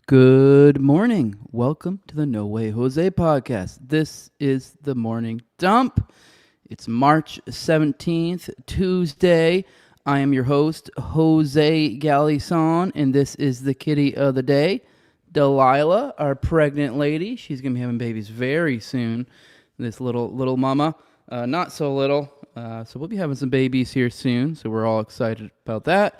Good morning. Welcome to the No Way Jose podcast. This is the morning dump. It's March 17th, Tuesday. I am your host, Jose Galison, and this is the kitty of the day, Delilah, our pregnant lady. She's going to be having babies very soon. This little mama, not so little. So we'll be having some babies here soon, so we're all excited about that.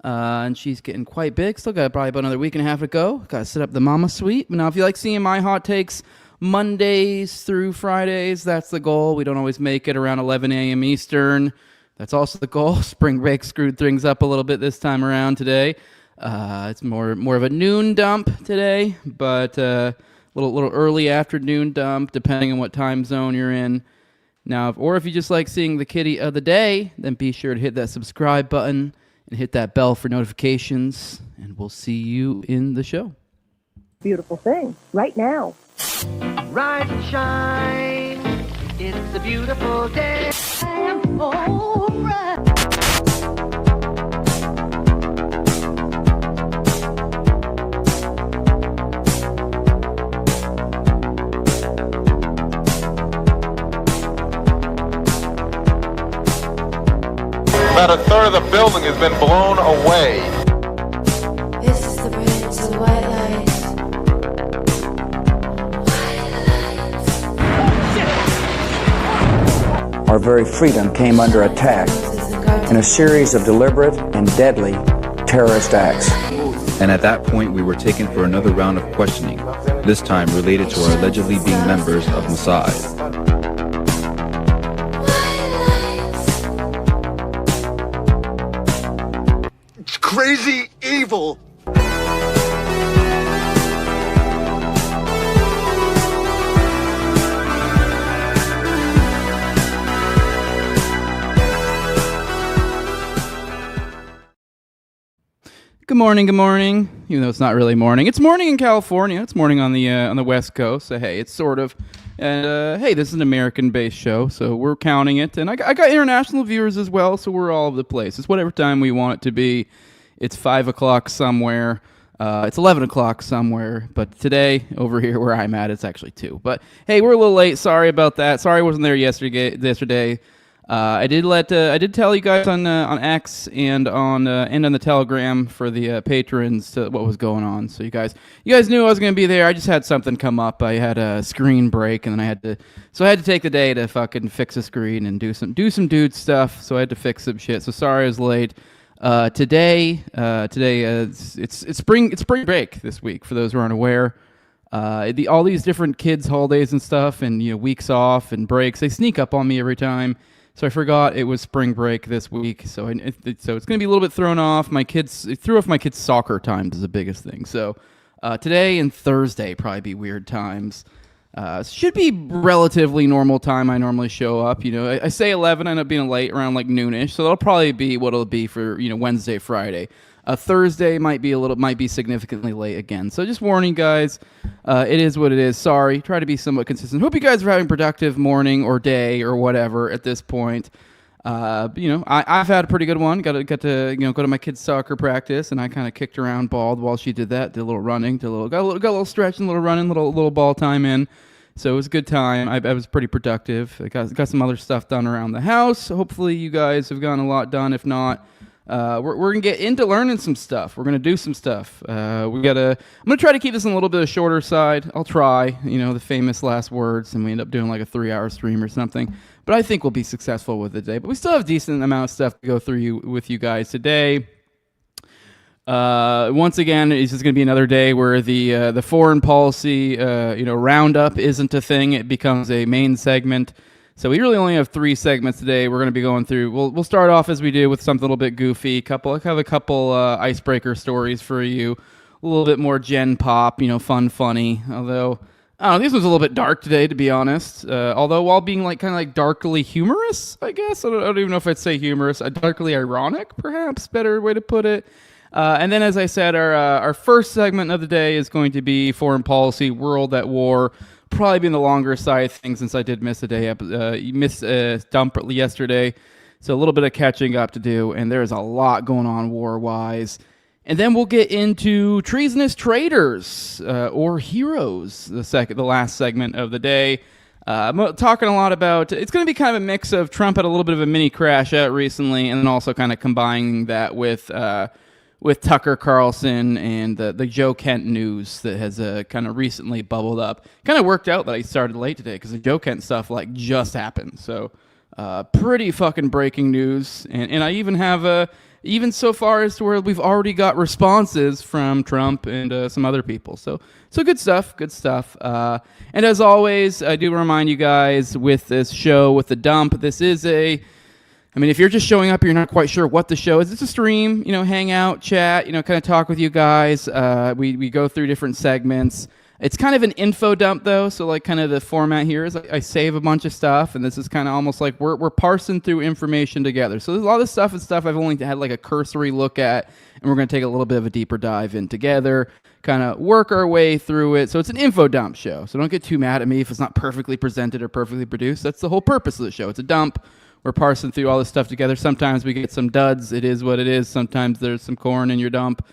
And she's getting quite big. Still got probably about another week and a half to go. Got to set up the mama suite. Now, if you like seeing my hot takes Mondays through Fridays, that's the goal. We don't always make it around 11 a.m. Eastern. That's also the goal. Spring break screwed things up a little bit this time around today. It's more of a noon dump today, but little early afternoon dump, depending on what time zone you're in. Now, if you just like seeing the kitty of the day, then be sure to hit that subscribe button and hit that bell for notifications, and we'll see you in the show. Beautiful thing, right now. Rise and shine, it's a beautiful day. I am alright. About a third of the building has been blown away. This is the bridge to the white lights. Our very freedom came under attack in a series of deliberate and deadly terrorist acts. And at that point, we were taken for another round of questioning, this time related to our allegedly being members of Mossad. Crazy evil. Good morning. Even though it's not really morning, it's morning in California. It's morning on the West Coast. So hey, it's sort of. And hey, this is an American-based show, so we're counting it. And I got international viewers as well, so we're all over the place. It's whatever time we want it to be. It's 5 o'clock somewhere. It's 11 o'clock somewhere. But today, over here where I'm at, it's actually 2. But hey, we're a little late. Sorry about that. Sorry I wasn't there yesterday. I did tell you guys on X and on the Telegram for the patrons what was going on. So you guys knew I was going to be there. I just had something come up. I had a screen break, and then I had to take the day to fucking fix a screen and do some dude stuff. So I had to fix some shit. So sorry I was late. Today it's spring break this week for those who aren't aware. All these different kids' holidays and stuff, and weeks off and breaks, they sneak up on me every time. So I forgot it was spring break this week. So it's going to be a little bit thrown off. It threw off my kids' soccer times is the biggest thing. So today and Thursday probably be weird times. Should be relatively normal time I normally show up. I say 11, I end up being late around like noonish. So that'll probably be what it'll be for Wednesday, Friday. Thursday might be significantly late again. So just warning, guys. It is what it is. Sorry. Try to be somewhat consistent. Hope you guys are having a productive morning or day or whatever at this point. I've had a pretty good one. Got to go to my kid's soccer practice, and I kind of kicked around, balled while she did that. Did a little running, got a little stretching, a little running, little ball time in. So it was a good time. I was pretty productive. I got some other stuff done around the house. Hopefully you guys have gotten a lot done. If not, we're gonna get into learning some stuff. We're gonna do some stuff. I'm gonna try to keep this on a little bit of shorter side. I'll try. The famous last words, and we end up doing like a 3-hour stream or something. But I think we'll be successful with it today. But we still have a decent amount of stuff to go through with you guys today. Once again, it's just going to be another day where the foreign policy roundup isn't a thing. It becomes a main segment. So we really only have 3 segments today. We're going to be going through. We'll start off as we do with something a little bit goofy. I have a couple icebreaker stories for you. A little bit more gen pop, fun, funny. Although I don't know, this was a little bit dark today, to be honest. Although while being kind of darkly humorous, I guess. I don't even know if I'd say humorous. Darkly ironic, perhaps, better way to put it. And then, as I said, our first segment of the day is going to be foreign policy, world at war. Probably been the longer side of things since I did miss a day. Missed a dump yesterday, so a little bit of catching up to do. And there's a lot going on war-wise. And then we'll get into Treasonous Traitors, or Heroes, the last segment of the day. I'm talking a lot about, it's going to be kind of a mix of Trump had a little bit of a mini crash out recently, and then also kind of combining that with Tucker Carlson and the Joe Kent news that has kind of recently bubbled up. Kind of worked out that I started late today because the Joe Kent stuff just happened. So pretty fucking breaking news. And I even have even so far as to where we've already got responses from Trump and some other people. So good stuff, good stuff. And as always, I do remind you guys with this show, with the dump, this is if you're just showing up, you're not quite sure what the show is. It's a stream, hang out, chat, kind of talk with you guys. We go through different segments. It's kind of an info dump, though, so kind of the format here is I save a bunch of stuff, and this is kind of almost like we're parsing through information together. So there's a lot of stuff I've only had a cursory look at, and we're going to take a little bit of a deeper dive in together, kind of work our way through it. So it's an info dump show, so don't get too mad at me if it's not perfectly presented or perfectly produced. That's the whole purpose of the show. It's a dump. We're parsing through all this stuff together. Sometimes we get some duds. It is what it is. Sometimes there's some corn in your dump.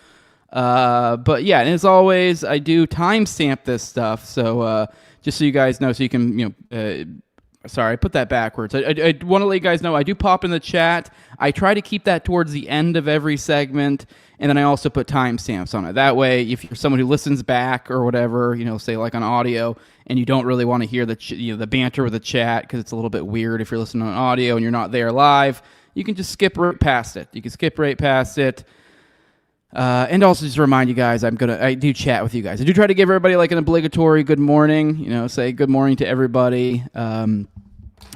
But yeah, and as always, I do timestamp this stuff, so just so you guys know, so you can, sorry, I put that backwards. I want to let you guys know I do pop in the chat. I try to keep that towards the end of every segment, and then I also put timestamps on it. That way, if you're someone who listens back or whatever, say on audio, and you don't really want to hear the banter with the chat because it's a little bit weird if you're listening on audio and you're not there live, you can just skip right past it. And also just to remind you guys, I do chat with you guys. I do try to give everybody an obligatory good morning, say good morning to everybody. And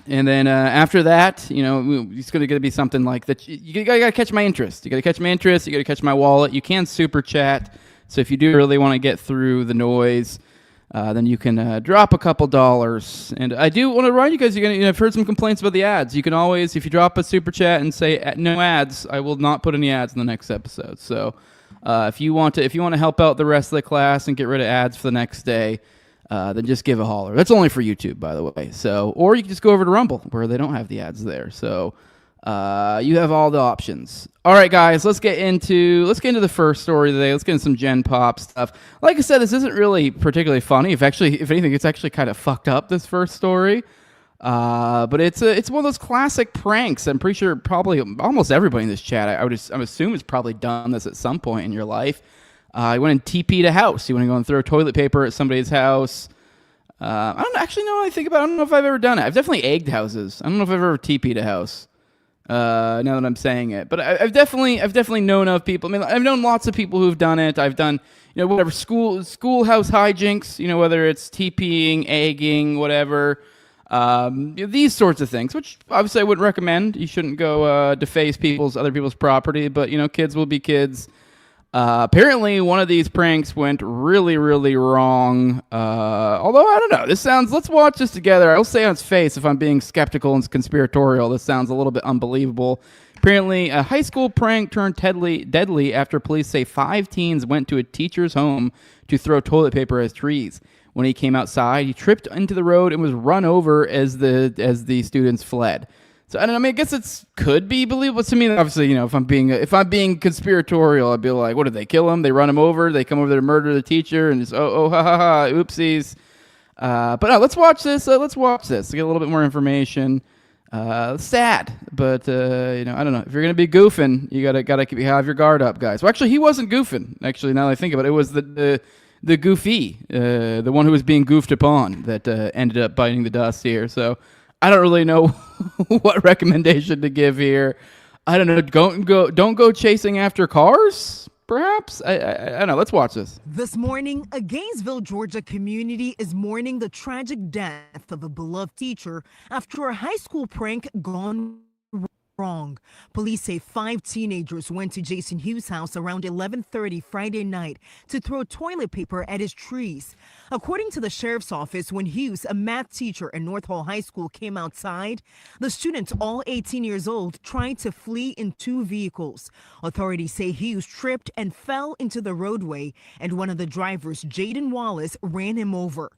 then after that, it's going to be something like that. You got to catch my interest. You got to catch my interest. You got to catch my wallet. You can super chat. So if you do really want to get through the noise, then you can drop a couple dollars. And I do want to remind you guys, I've heard some complaints about the ads. You can always, if you drop a super chat and say no ads, I will not put any ads in the next episode. So if you want to help out the rest of the class and get rid of ads for the next day, then just give a holler. That's only for YouTube, by the way. So, or you can just go over to Rumble where they don't have the ads there. So you have all the options. All right, guys, let's get into the first story today. Let's get into some Gen Pop stuff. Like I said, this isn't really particularly funny. If anything, it's actually kind of fucked up, this first story. But it's one of those classic pranks. I'm pretty sure probably almost everybody in this chat, I'm assuming has probably done this at some point in your life. You went and TP'd a house. You want to go and throw toilet paper at somebody's house. I don't actually know what I think about it. I don't know if I've ever done it. I've definitely egged houses. I don't know if I've ever TP'd a house. Now that I'm saying it, but I've definitely known of people. I've known lots of people who've done it. I've done, whatever schoolhouse hijinks, whether it's TPing, egging, whatever, these sorts of things, which obviously I wouldn't recommend. You shouldn't go, deface other people's property, but kids will be kids. Apparently one of these pranks went really, really wrong. Although I don't know, let's watch this together. I'll say on its face, if I'm being skeptical and conspiratorial, this sounds a little bit unbelievable. Apparently a high school prank turned deadly after police say 5 teens went to a teacher's home to throw toilet paper as trees. When he came outside, he tripped into the road and was run over as the students fled. So I don't know. I guess it could be believable to me. Obviously, if I'm being conspiratorial, I'd be like, what did they kill him? They run him over. They come over there to murder the teacher, and just ha ha ha, oopsies. But no, let's watch this. Let's get a little bit more information. Sad, but I don't know. If you're gonna be goofing, you gotta have your guard up, guys. Well, actually, he wasn't goofing. Actually, now that I think about it, it was the goofy, the one who was being goofed upon that ended up biting the dust here. So. I don't really know what recommendation to give here. I don't know. Don't go chasing after cars, perhaps? I don't know. Let's watch this. This morning, a Gainesville, Georgia community is mourning the tragic death of a beloved teacher after a high school prank gone wrong. Police say 5 teenagers went to Jason Hughes' house around 11:30 Friday night to throw toilet paper at his trees. According to the sheriff's office, when Hughes, a math teacher at North Hall High School, came outside, the students, all 18 years old, tried to flee in 2 vehicles. Authorities say Hughes tripped and fell into the roadway, and one of the drivers, Jaden Wallace, ran him over.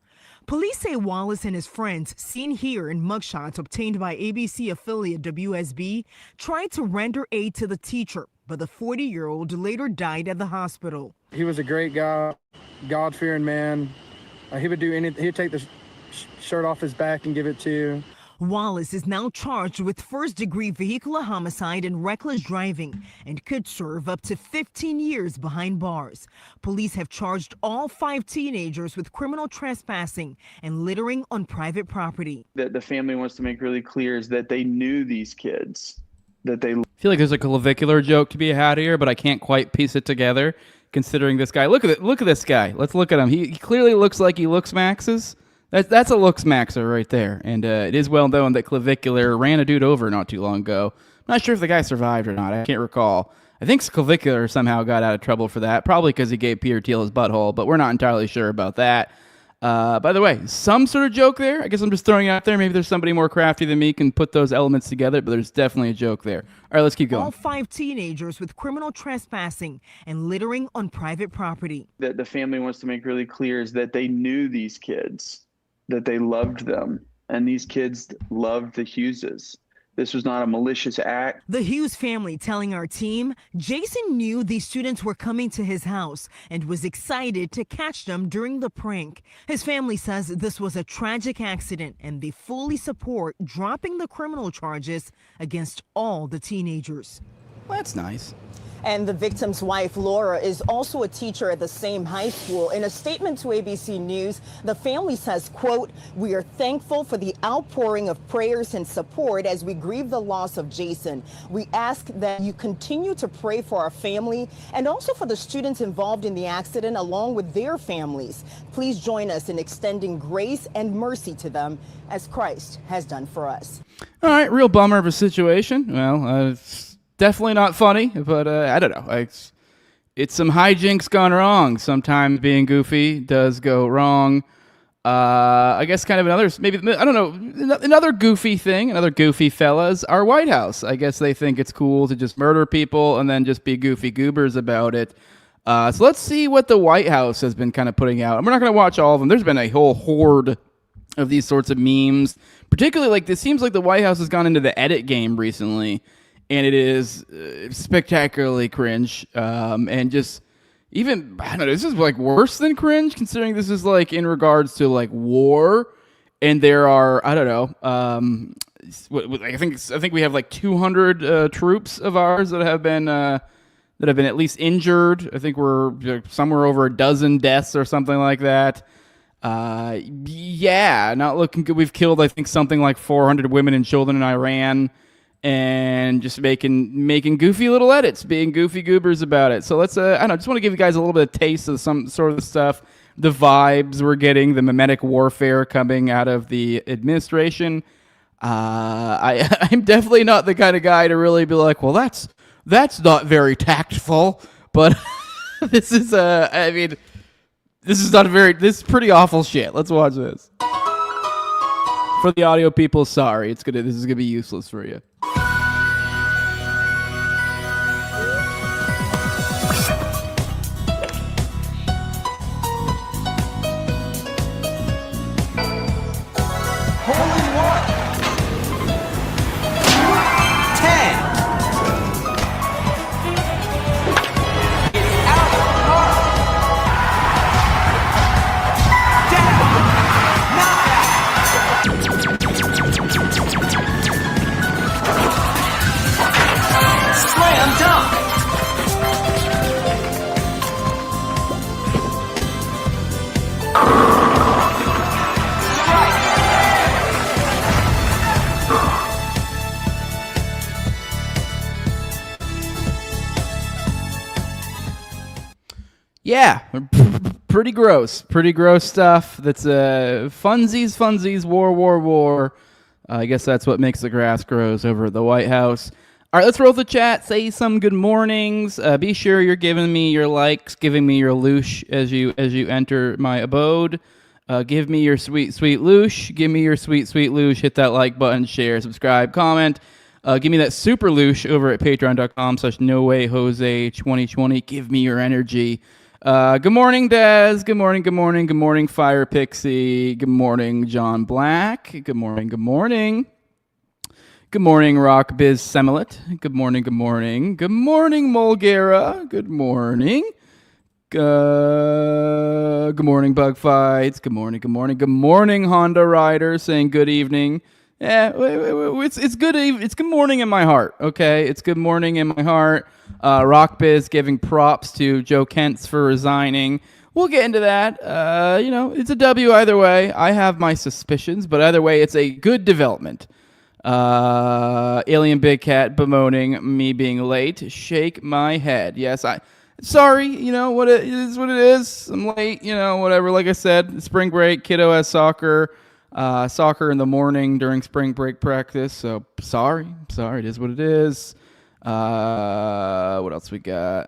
Police say Wallace and his friends, seen here in mugshots obtained by ABC affiliate WSB, tried to render aid to the teacher. but the 40-year-old later died at the hospital. He was a great guy, God-fearing man. He would do anything. He'd take the shirt off his back and give it to you. Wallace is now charged with first-degree vehicular homicide and reckless driving and could serve up to 15 years behind bars. Police have charged all 5 teenagers with criminal trespassing and littering on private property. That the family wants to make really clear is that they knew these kids, that they... I feel like there's a clavicular joke to be had here, but I can't quite piece it together considering this guy. Look at it. Look at this guy. Let's look at him. He clearly looks like he looks maxes. That's a looks maxer right there. And it is well known that clavicular ran a dude over not too long ago. I'm not sure if the guy survived or not. I can't recall. I think clavicular somehow got out of trouble for that, probably because he gave Peter Thiel his butthole, but we're not entirely sure about that. By the way, some sort of joke there. I guess I'm just throwing it out there. Maybe there's somebody more crafty than me can put those elements together, but there's definitely a joke there. All right, let's keep going. All 5 teenagers with criminal trespassing and littering on private property. That the family wants to make really clear is that they knew these kids, that they loved them, and these kids loved the Hugheses. This was not a malicious act. The Hughes family telling our team Jason knew these students were coming to his house and was excited to catch them during the prank. His family says this was a tragic accident and they fully support dropping the criminal charges against all the teenagers. Well, that's nice. And the victim's wife, Laura, is also a teacher at the same high school. In a statement to ABC News, the family says, quote, "We are thankful for the outpouring of prayers and support as we grieve the loss of Jason. We ask that you continue to pray for our family and also for the students involved in the accident along with their families. Please join us in extending grace and mercy to them as Christ has done for us." All right, real bummer of a situation. Well, it's definitely not funny, but I don't know. It's some hijinks gone wrong. Sometimes being goofy does go wrong. I guess kind of another, maybe, I don't know, another goofy thing, another goofy fellas, our White House. I guess they think it's cool to just murder people and then just be goofy goobers about it. So let's see what the White House has been kind of putting out. And we're not going to watch all of them. There's been a whole horde of these sorts of memes. Particularly, like, this seems like the White House has gone into the edit game recently. And it is spectacularly cringe, and just even, I don't know, this is like worse than cringe, considering this is like in regards to like war, and there are, I don't know, I think we have like 200 troops of ours that have been at least injured. I think we're somewhere over a dozen deaths or something like that. Yeah, not looking good. We've killed, I think, something like 400 women and children in Iran. And just making goofy little edits, being goofy goobers about it. So let's, I don't know, just want to give you guys a little bit of taste of some sort of the stuff, the vibes we're getting, the mimetic warfare coming out of the administration. I'm definitely not the kind of guy to really be like, well, that's not very tactful. But this is, I mean, this is pretty awful shit. Let's watch this. For the audio people, sorry, this is gonna be useless for you. Yeah, pretty gross stuff. That's funsies, war. I guess that's what makes the grass grows over at the White House. All right, let's roll the chat. Say some good mornings. Be sure you're giving me your likes, giving me your loosh as you enter my abode. Give me your sweet loosh. Give me your sweet loosh. Hit that like button, share, subscribe, comment. Give me that super loosh over at patreon.com/nowayjose2020. Give me your energy. Good morning, Daz. Good morning, Fire Pixie. Good morning, John Black. Good morning. Good morning, Rock Biz Semelet. Good morning, good morning. Good morning, Mulgera. Good morning. Good morning, Bug Fights. Good morning, good morning. Good morning, Honda Rider, saying good evening. Yeah, it's good. It's good morning in my heart. Okay, it's good morning in my heart. Rock Biz giving props to Joe Kent's for resigning. We'll get into that. It's a W either way. I have my suspicions, but either way, it's a good development. Alien Big Cat bemoaning me being late. Shake my head. Yes, sorry. What it is. What it is. I'm late. Whatever. Like I said, spring break. Kiddo has soccer. Soccer in the morning during spring break practice. So sorry. It is what it is. What else we got?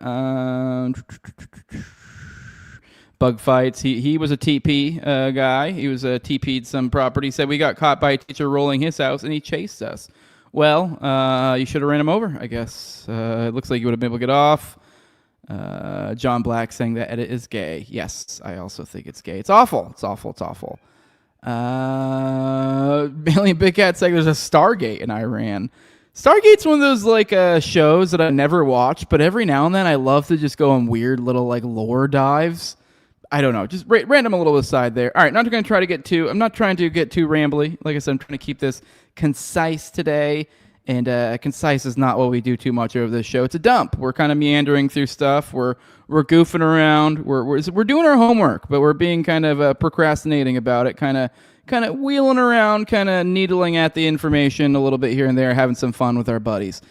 Bug Fights. He was a TP guy. He was a TP'd some property. Said we got caught by a teacher rolling his house and he chased us. Well, you should have ran him over, I guess. It looks like you would have been able to get off. John Black saying that edit is gay. Yes, I also think it's gay. It's awful. It's awful. Alien Big Cat saying there's a Stargate in Iran. Stargate's one of those shows that I never watch, but every now and then I love to just go on weird little lore dives. I don't know, just random a little aside there. All right, I'm not trying to get too rambly. Like I said, I'm trying to keep this concise today, and concise is not what we do too much over this show. It's a dump. We're kind of meandering through stuff. We're goofing around. We're doing our homework, but we're being kind of procrastinating about it, kind of wheeling around, kind of needling at the information a little bit here and there, having some fun with our buddies.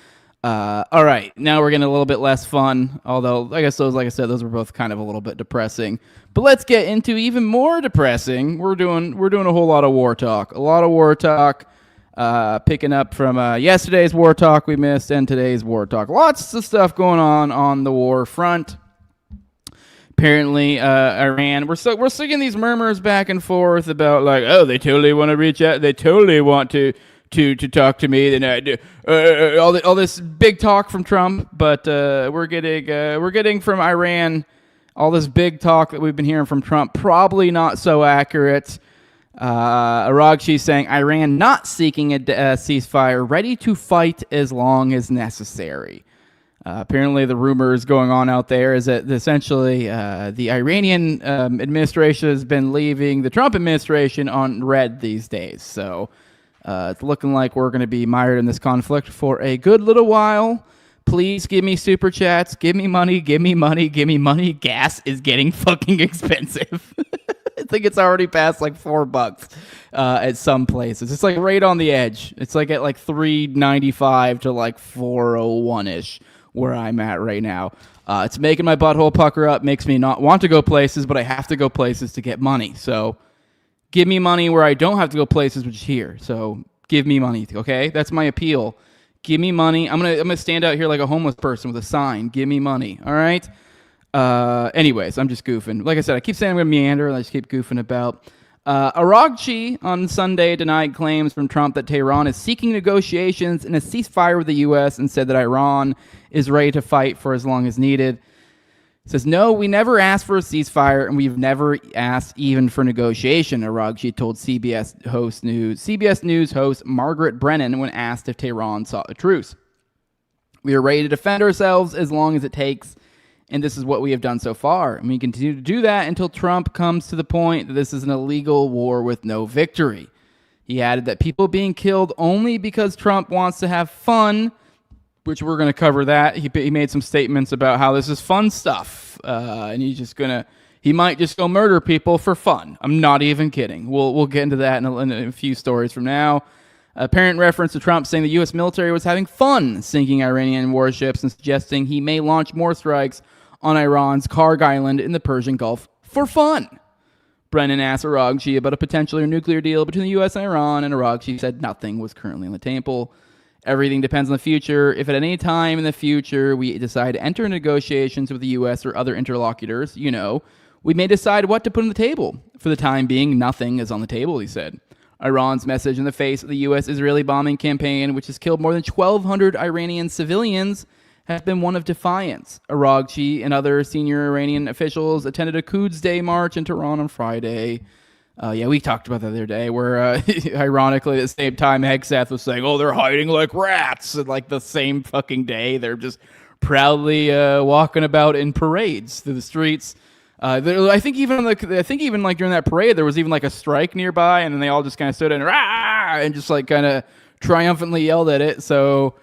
All right, now we're getting a little bit less fun, although I guess those were both kind of a little bit depressing. But let's get into even more depressing. We're doing a whole lot of war talk. Picking up from yesterday's war talk we missed and today's war talk. Lots of stuff going on the war front. Apparently, Iran. We're still getting these murmurs back and forth about they totally want to reach out. They totally want to talk to me. Then all this big talk from Trump, but we're getting from Iran all this big talk that we've been hearing from Trump. Probably not so accurate. Aragchi saying Iran not seeking a ceasefire, ready to fight as long as necessary. Apparently, the rumors going on out there is that essentially the Iranian administration has been leaving the Trump administration on red these days. So it's looking like we're going to be mired in this conflict for a good little while. Please give me super chats. Give me money. Give me money. Give me money. Gas is getting fucking expensive. I think it's already past $4 at some places. It's right on the edge. It's at $3.95 to $4.01-ish where I'm at right now. It's making my butthole pucker up. Makes me not want to go places, but I have to go places to get money. So give me money where I don't have to go places, which is here. So give me money, okay? That's my appeal. Give me money. I'm gonna stand out here like a homeless person with a sign. Give me money, all right? Anyways, I'm just goofing. Like I said, I keep saying I'm going to meander, and I just keep goofing about. Aragchi on Sunday denied claims from Trump that Tehran is seeking negotiations and a ceasefire with the U.S. and said that Iran is ready to fight for as long as needed. Says, no, we never asked for a ceasefire, and we've never asked even for negotiation, Aragchi told CBS News host Margaret Brennan when asked if Tehran sought a truce. We are ready to defend ourselves as long as it takes, and this is what we have done so far. And we continue to do that until Trump comes to the point that this is an illegal war with no victory. He added that people being killed only because Trump wants to have fun, which we're going to cover that. He made some statements about how this is fun stuff, and he might just go murder people for fun. I'm not even kidding. We'll get into that in a few stories from now. Apparent reference to Trump saying the U.S. military was having fun sinking Iranian warships and suggesting he may launch more strikes on Iran's Karg Island in the Persian Gulf for fun. Brennan asked Aragchi about a potential nuclear deal between the U.S. and Iran, and Aragchi said nothing was currently on the table. Everything depends on the future. If at any time in the future we decide to enter negotiations with the U.S. or other interlocutors, we may decide what to put on the table. For the time being, nothing is on the table, he said. Iran's message in the face of the U.S.-Israeli bombing campaign, which has killed more than 1,200 Iranian civilians, has been one of defiance. Aragchi and other senior Iranian officials attended a Quds Day march in Tehran on Friday. Yeah, we talked about that the other day where, ironically, at the same time, Hegseth was saying, oh, they're hiding like rats. And like the same fucking day, they're just proudly walking about in parades through the streets. I think even like during that parade, there was even like a strike nearby, and then they all just kind of stood in Rah! And just like kind of triumphantly yelled at it. So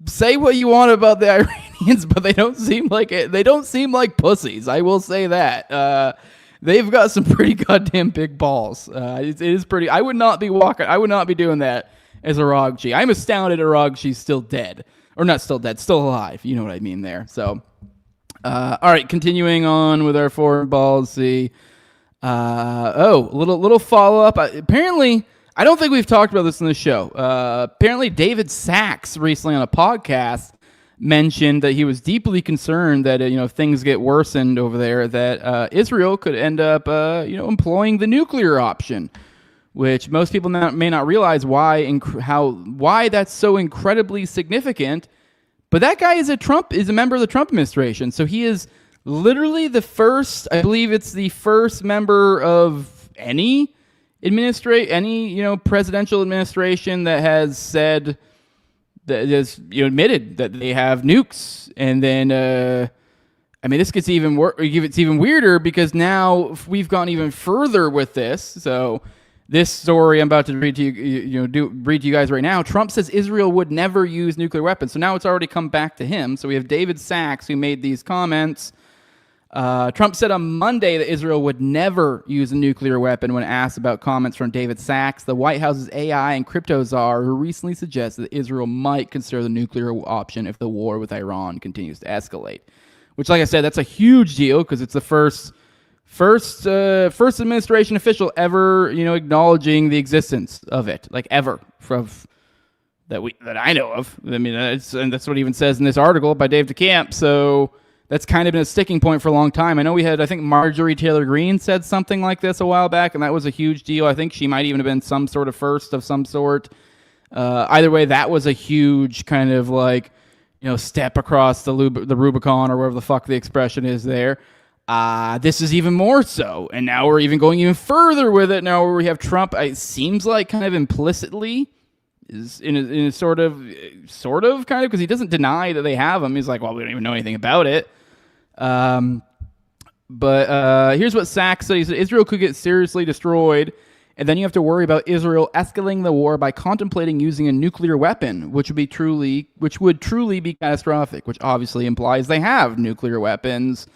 say what you want about the Iranians, but they don't seem like it. They don't seem like pussies. I will say that. They've got some pretty goddamn big balls. It is pretty. I would not be doing that as Aragji. I'm astounded Aragji's still dead, or not still dead, still alive. You know what I mean there. So. All right, continuing on with our foreign policy. Little follow-up. Apparently, I don't think we've talked about this in the show. Apparently, David Sachs recently on a podcast mentioned that he was deeply concerned that if things get worsened over there, that Israel could end up employing the nuclear option, which most people may not realize why that's so incredibly significant. But that guy is a member of the Trump administration. So he is literally the first, I believe it's the first member of any presidential administration that has said, that has admitted that they have nukes. And then, this gets even it's even weirder because now we've gone even further with this. So this story I'm about to read to you guys right now. Trump says Israel would never use nuclear weapons. So now it's already come back to him. So we have David Sachs who made these comments. Trump said on Monday that Israel would never use a nuclear weapon when asked about comments from David Sachs, the White House's AI and crypto czar, who recently suggested that Israel might consider the nuclear option if the war with Iran continues to escalate. Which, like I said, that's a huge deal because it's the first administration official ever, acknowledging the existence of it, like ever, that I know of. I mean, that's what it even says in this article by Dave DeCamp. So that's kind of been a sticking point for a long time. I know I think Marjorie Taylor Greene said something like this a while back, and that was a huge deal. I think she might even have been some sort of first of some sort. Either way, that was a huge kind of like, step across the Rubicon or wherever the fuck the expression is there. This is even more so, and now we're even going even further with it. Now where we have Trump, it seems like kind of implicitly is in a sort of kind of, because he doesn't deny that they have him. He's like, well, we don't even know anything about it. But here's what Sachs said. He said Israel could get seriously destroyed, and then you have to worry about Israel escalating the war by contemplating using a nuclear weapon, which would truly be catastrophic. Which obviously implies they have nuclear weapons.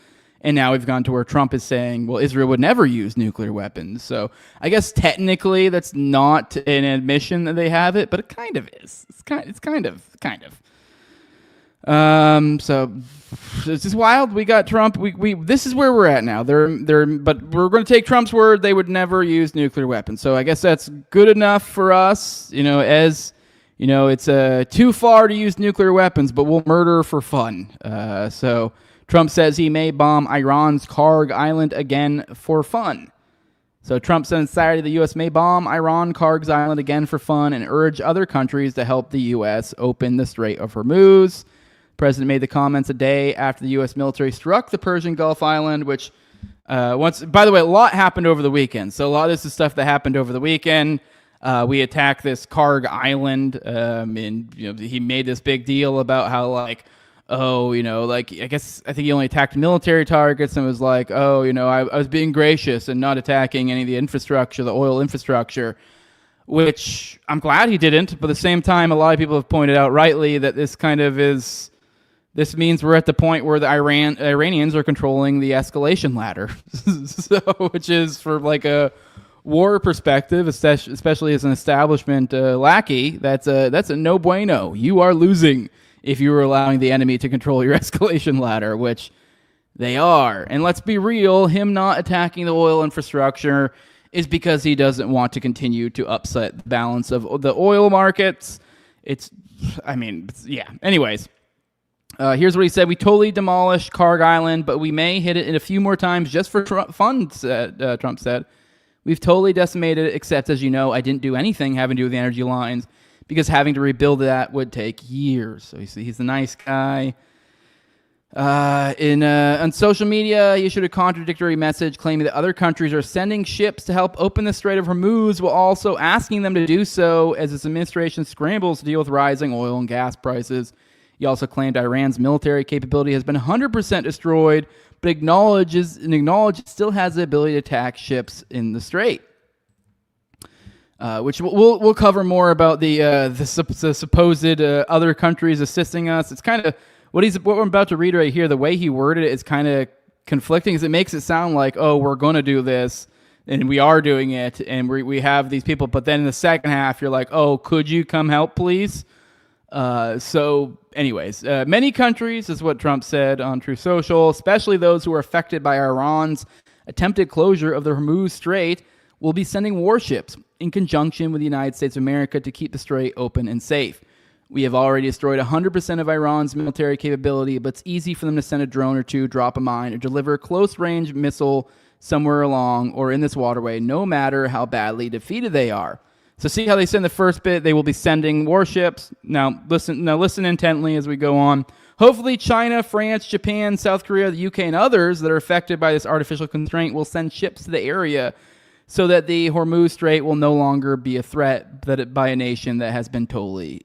And now we've gone to where Trump is saying, well, Israel would never use nuclear weapons. So I guess technically that's not an admission that they have it, but it kind of is. It's kind of. So it's just wild. We got Trump. This is where we're at now. But we're going to take Trump's word. They would never use nuclear weapons. So I guess that's good enough for us. It's too far to use nuclear weapons, but we'll murder for fun. So Trump says he may bomb Iran's Karg Island again for fun. So Trump said on Saturday the U.S. may bomb Iran Karg Island again for fun and urge other countries to help the U.S. open the Strait of Hormuz. The president made the comments a day after the U.S. military struck the Persian Gulf island, which, by the way, a lot happened over the weekend. So a lot of this is stuff that happened over the weekend. We attacked this Karg Island, and he made this big deal about how, like, I think he only attacked military targets and was like, I was being gracious and not attacking any of the infrastructure, the oil infrastructure, which I'm glad he didn't. But at the same time, a lot of people have pointed out rightly that this means we're at the point where the Iranians are controlling the escalation ladder. So, which is for like a war perspective, especially as an establishment lackey, that's a no bueno. You are losing if you were allowing the enemy to control your escalation ladder, which they are. And let's be real, him not attacking the oil infrastructure is because he doesn't want to continue to upset the balance of the oil markets. Anyways, here's what he said. We totally demolished Karg Island, but we may hit it in a few more times just for fun, Trump said. We've totally decimated it, except, as you know, I didn't do anything having to do with the energy lines, because having to rebuild that would take years. So he's a nice guy. On social media, he issued a contradictory message claiming that other countries are sending ships to help open the Strait of Hormuz while also asking them to do so as its administration scrambles to deal with rising oil and gas prices. He also claimed Iran's military capability has been 100% destroyed, but acknowledges it still has the ability to attack ships in the strait. Which we'll cover more about the supposed other countries assisting us. It's kind of what I'm about to read right here. The way he worded it is kind of conflicting, because it makes it sound like, oh, we're going to do this, and we are doing it, and we have these people. But then in the second half, you're like, oh, could you come help, please? So anyways, many countries, is what Trump said on Truth Social, especially those who are affected by Iran's attempted closure of the Hormuz Strait, will be sending warships in conjunction with the United States of America to keep the strait open and safe. We have already destroyed 100% of Iran's military capability, but it's easy for them to send a drone or two, drop a mine, or deliver a close-range missile somewhere along or in this waterway, no matter how badly defeated they are. So see how they send the first bit? They will be sending warships. Now listen intently as we go on. Hopefully China, France, Japan, South Korea, the UK, and others that are affected by this artificial constraint will send ships to the area so that the Hormuz Strait will no longer be a threat by a nation that has been totally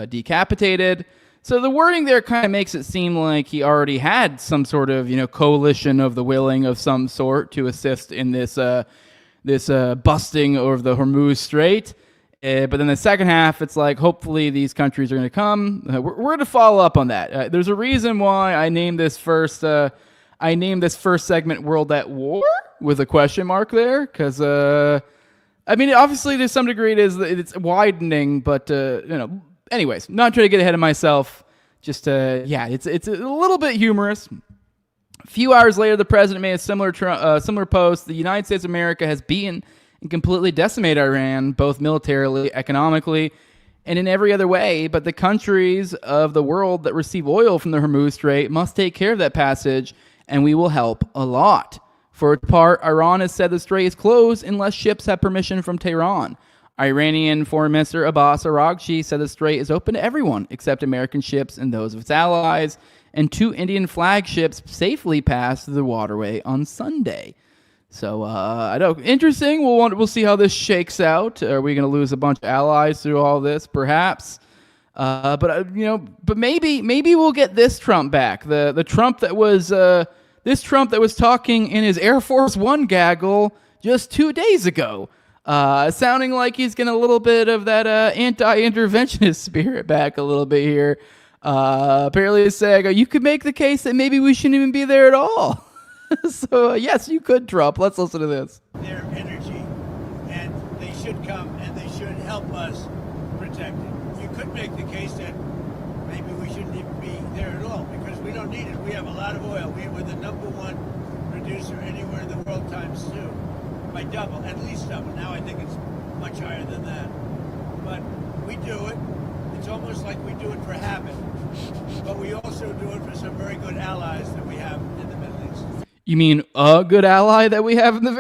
decapitated. So the wording there kind of makes it seem like he already had some sort of, coalition of the willing of some sort to assist in this busting of the Hormuz Strait. But then the second half, it's like, hopefully these countries are going to come. We're going to follow up on that. There's a reason why I named this first segment "World at War" with a question mark there, because obviously to some degree it's widening, but anyways, not trying to get ahead of myself. Just it's a little bit humorous. A few hours later, the president made a similar post. The United States of America has beaten and completely decimated Iran, both militarily, economically, and in every other way. But the countries of the world that receive oil from the Hormuz Strait must take care of that passage, and we will help a lot. For its part, Iran has said the strait is closed unless ships have permission from Tehran. Iranian Foreign Minister Abbas Araghchi said the strait is open to everyone except American ships and those of its allies, and 2 Indian flagships safely passed through the waterway on Sunday. So, I know, interesting. We'll see how this shakes out. Are we going to lose a bunch of allies through all this? Perhaps. But maybe we'll get this Trump back. The Trump that was talking in his Air Force One gaggle just 2 days ago. Sounding like he's getting a little bit of that anti-interventionist spirit back a little bit here. Apparently he's saying, you could make the case that maybe we shouldn't even be there at all. So, yes, you could, Trump. Let's listen to this. Their energy, and they should come and they should help us protect it. You could make the case that maybe we shouldn't even be there at all because we don't need it. We have a lot of oil. We're the #1 producer anywhere in the world times 2. By double, at least double. Now I think it's much higher than that. But we do it. It's almost like we do it for habit. But we also do it for some very good allies that we have in the Middle East. You mean a good ally that we have in the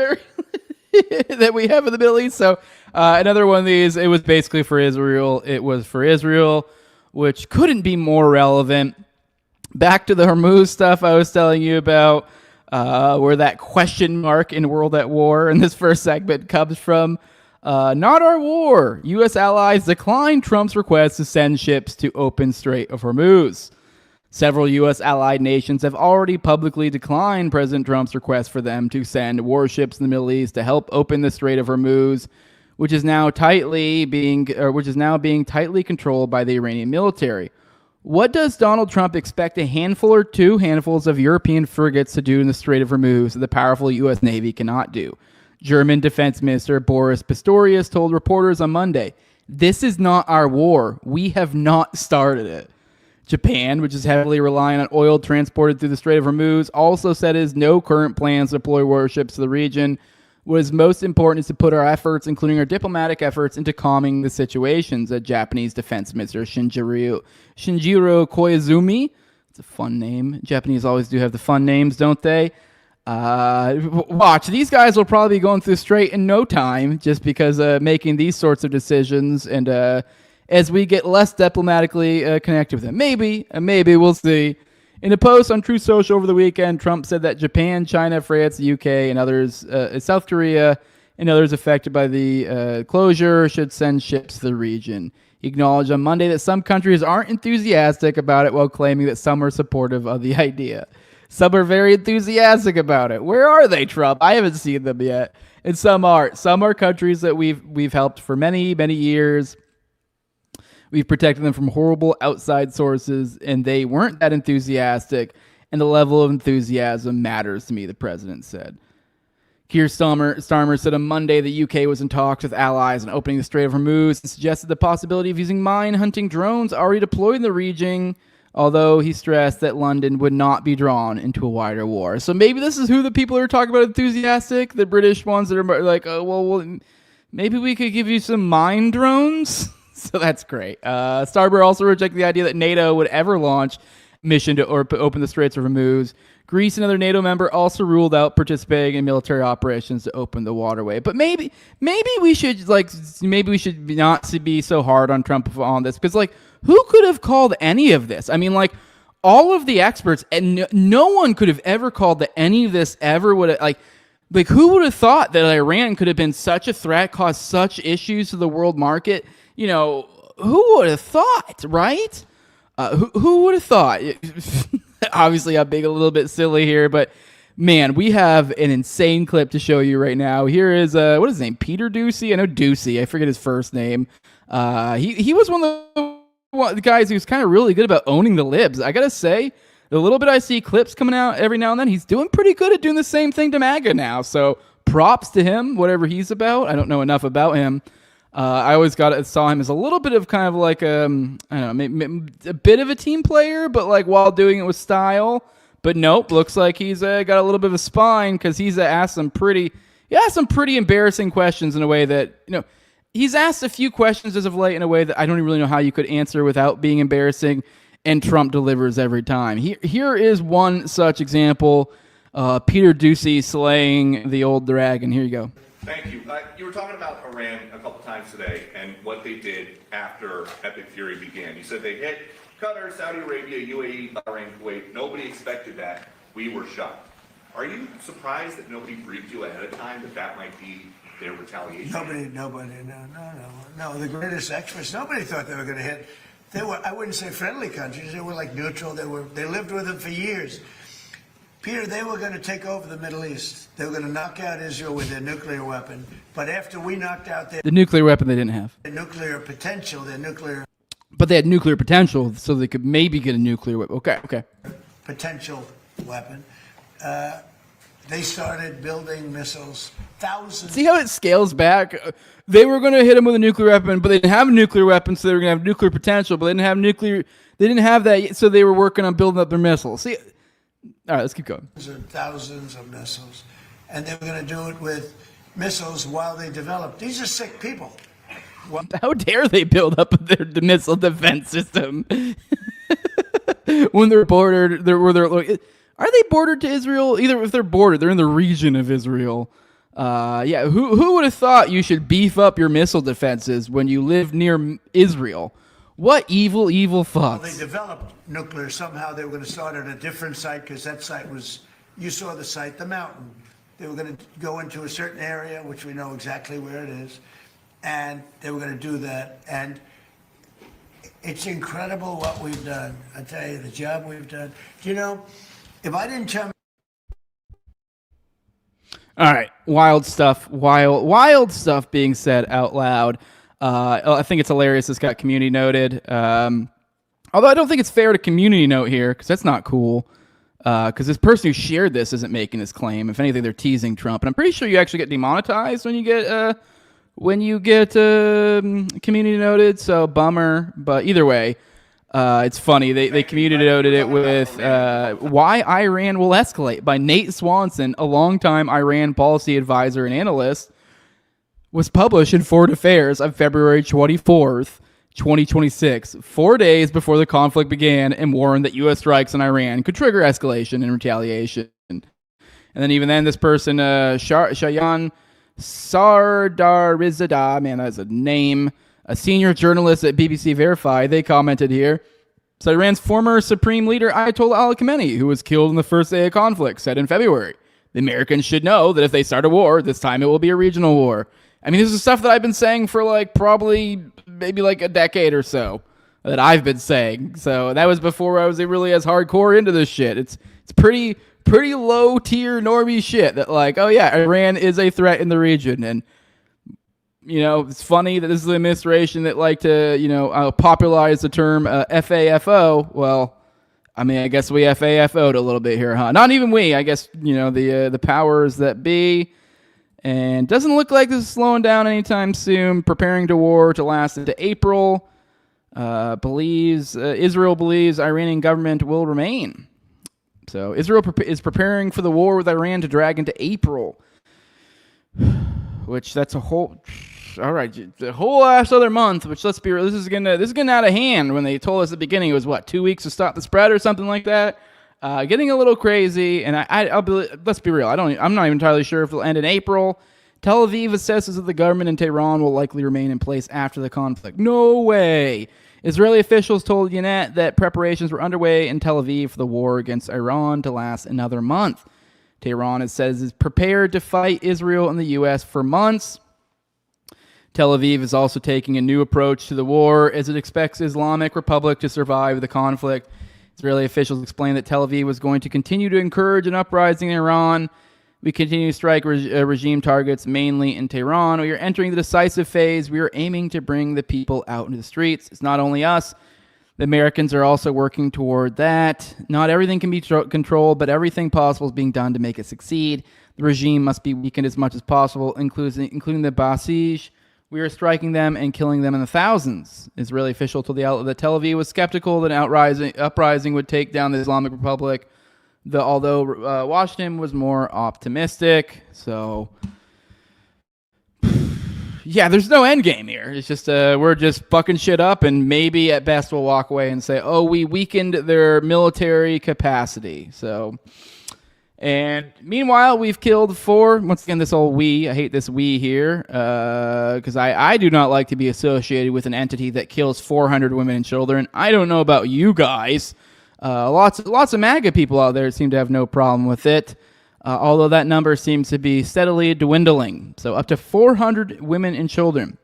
Middle East? So another one of these, it was basically for Israel. It was for Israel, which couldn't be more relevant. Back to the Hormuz stuff I was telling you about. Where that question mark in World at War in this first segment comes from. Not our war. U.S. allies declined Trump's request to send ships to open Strait of Hormuz. Several U.S. allied nations have already publicly declined President Trump's request for them to send warships in the Middle East to help open the Strait of Hormuz, which is now being tightly controlled by the Iranian military. What does Donald Trump expect a handful or 2 handfuls of European frigates to do in the Strait of Hormuz that the powerful U.S. Navy cannot do? German Defense Minister Boris Pistorius told reporters on Monday, "This is not our war. We have not started it." Japan, which is heavily reliant on oil transported through the Strait of Hormuz, also said it has no current plans to deploy warships to the region. What is most important is to put our efforts, including our diplomatic efforts, into calming the situation, said Japanese Defense Minister Shinjiro Koizumi. It's a fun name. Japanese always do have the fun names, don't they? Watch, these guys will probably be going through Strait in no time just because making these sorts of decisions, and as we get less diplomatically connected with them. Maybe we'll see. In a post on Truth Social over the weekend, Trump said that Japan, China, France, the UK, and others, South Korea, and others affected by the closure should send ships to the region. He acknowledged on Monday that some countries aren't enthusiastic about it while claiming that some are supportive of the idea. Some are very enthusiastic about it. Where are they, Trump? I haven't seen them yet. And some aren't. Some are countries that we've helped for many, many years. We've protected them from horrible outside sources, and they weren't that enthusiastic, and the level of enthusiasm matters to me, the president said. Keir Starmer said on Monday the UK was in talks with allies on opening the Strait of Hormuz and suggested the possibility of using mine-hunting drones already deployed in the region, although he stressed that London would not be drawn into a wider war. So maybe this is who the people are talking about enthusiastic, the British ones that are like, oh, well maybe we could give you some mine drones? So that's great. Starmer also rejected the idea that NATO would ever launch a mission to open the Straits of Hormuz. Greece, another NATO member, also ruled out participating in military operations to open the waterway. But maybe we should not be so hard on Trump on this, because who could have called any of this? I mean, all of the experts, and no one could have ever called that any of this ever would have who would have thought that Iran could have been such a threat, caused such issues to the world market? Who would have thought, right? Who would have thought? Obviously, I'm being a little bit silly here, but man, we have an insane clip to show you right now. Here is, what is his name? Peter Doocy? I know Doocy. I forget his first name. He was one of the guys who's kind of really good about owning the libs. I got to say, the little bit I see clips coming out every now and then, he's doing pretty good at doing the same thing to MAGA now. So props to him, whatever he's about. I don't know enough about him. I always saw him as a little bit of kind of like I don't know, maybe a bit of a team player, but while doing it with style. But nope, looks like he's got a little bit of a spine, because he's asked some pretty embarrassing questions in a way that he's asked a few questions as of late in a way that I don't even really know how you could answer without being embarrassing, and Trump delivers every time. Here is one such example. Peter Doocy slaying the old dragon. Here you go. Thank you. You were talking about Iran a couple times today and what they did after Epic Fury began. You said they hit Qatar, Saudi Arabia, UAE, Bahrain, Kuwait. Nobody expected that. We were shocked. Are you surprised that nobody briefed you ahead of time that might be their retaliation? Nobody, no. The greatest experts, nobody thought they were going to hit. They were, I wouldn't say friendly countries. They were neutral. They lived with them for years. Peter, they were going to take over the Middle East. They were going to knock out Israel with their nuclear weapon. But after we knocked out the nuclear weapon they didn't have. Their nuclear potential, But they had nuclear potential, so they could maybe get a nuclear weapon. Okay. Potential weapon. They started building missiles, thousands. See how it scales back? They were going to hit them with a nuclear weapon, but they didn't have a nuclear weapon, so they were going to have nuclear potential, but they didn't have that, so they were working on building up their missiles. See, all right, let's keep going. Thousands of missiles. And they were going to do it with missiles while they developed. These are sick people. How dare they build up the missile defense system when they're bordered? Are they bordered to Israel? Either if they're bordered, they're in the region of Israel. Who would have thought you should beef up your missile defenses when you live near Israel? What evil fucks. Well, they developed nuclear. Somehow they were going to start at a different site, because that site was, you saw the site, the mountain. They were going to go into a certain area, which we know exactly where it is, and they were going to do that. And it's incredible what we've done. I tell you, the job we've done. If I didn't tell me. All right, wild stuff being said out loud. I think it's hilarious this got community noted. Although I don't think it's fair to community note here, because that's not cool. Because this person who shared this isn't making this claim. If anything, they're teasing Trump. And I'm pretty sure you actually get demonetized when you get community noted. So bummer. But either way, it's funny. They community noted it with Why Iran Will Escalate by Nate Swanson, a longtime Iran policy advisor and analyst. Was published in Foreign Affairs on February 24th, 2026, 4 days before the conflict began, and warned that U.S. strikes on Iran could trigger escalation and retaliation. And then even then, this person, Shayan Sardarizadeh, man, that's a name, a senior journalist at BBC Verify, they commented here, So Iran's former supreme leader, Ayatollah Ali Khamenei, who was killed in the first day of conflict, said in February, the Americans should know that if they start a war, this time it will be a regional war. I mean, this is stuff that I've been saying for like probably maybe like a decade or so that I've been saying. So that was before I was really as hardcore into this shit. It's pretty low tier normie shit that like, oh yeah, Iran is a threat in the region. And you know, it's funny that this is the administration that like to, you know, popularize the term FAFO. Well, I mean, I guess we FAFO'd a little bit here, huh? Not even we. I guess, you know, the powers that be. And doesn't look like this is slowing down anytime soon. Preparing to war to last into April. Israel believes Iranian government will remain. So Israel is preparing for the war with Iran to drag into April. Which that's a whole... All right, the whole last other month, which let's be real, this is getting out of hand. When they told us at the beginning it was what, 2 weeks to stop the spread or something like that, getting a little crazy. And let's be real, I'm not even entirely sure if it'll end in April. Tel Aviv assesses that the government in Tehran will likely remain in place after the conflict. No way. Israeli officials told Ynet that preparations were underway in Tel Aviv for the war against Iran to last another month. Tehran, it says, is prepared to fight Israel and the U.S. for months. Tel Aviv is also taking a new approach to the war as it expects Islamic Republic to survive the conflict. Israeli officials explained that Tel Aviv was going to continue to encourage an uprising in Iran. We continue to strike regime targets mainly in Tehran. We are entering the decisive phase. We are aiming to bring the people out into the streets. It's not only us. The Americans are also working toward that. Not everything can be controlled, but everything possible is being done to make it succeed. The regime must be weakened as much as possible, including the Basij. We are striking them and killing them in the thousands. Israeli official told the outlet that Tel Aviv was skeptical that an uprising would take down the Islamic Republic, although Washington was more optimistic. So, yeah, there's no end game here. It's just we're just fucking shit up, and maybe at best we'll walk away and say, oh, we weakened their military capacity. So... And meanwhile, we've killed 4. Once again, this old we. I hate this we here because I do not like to be associated with an entity that kills 400 women and children. I don't know about you guys. Lots of MAGA people out there seem to have no problem with it, although that number seems to be steadily dwindling. So up to 400 women and children.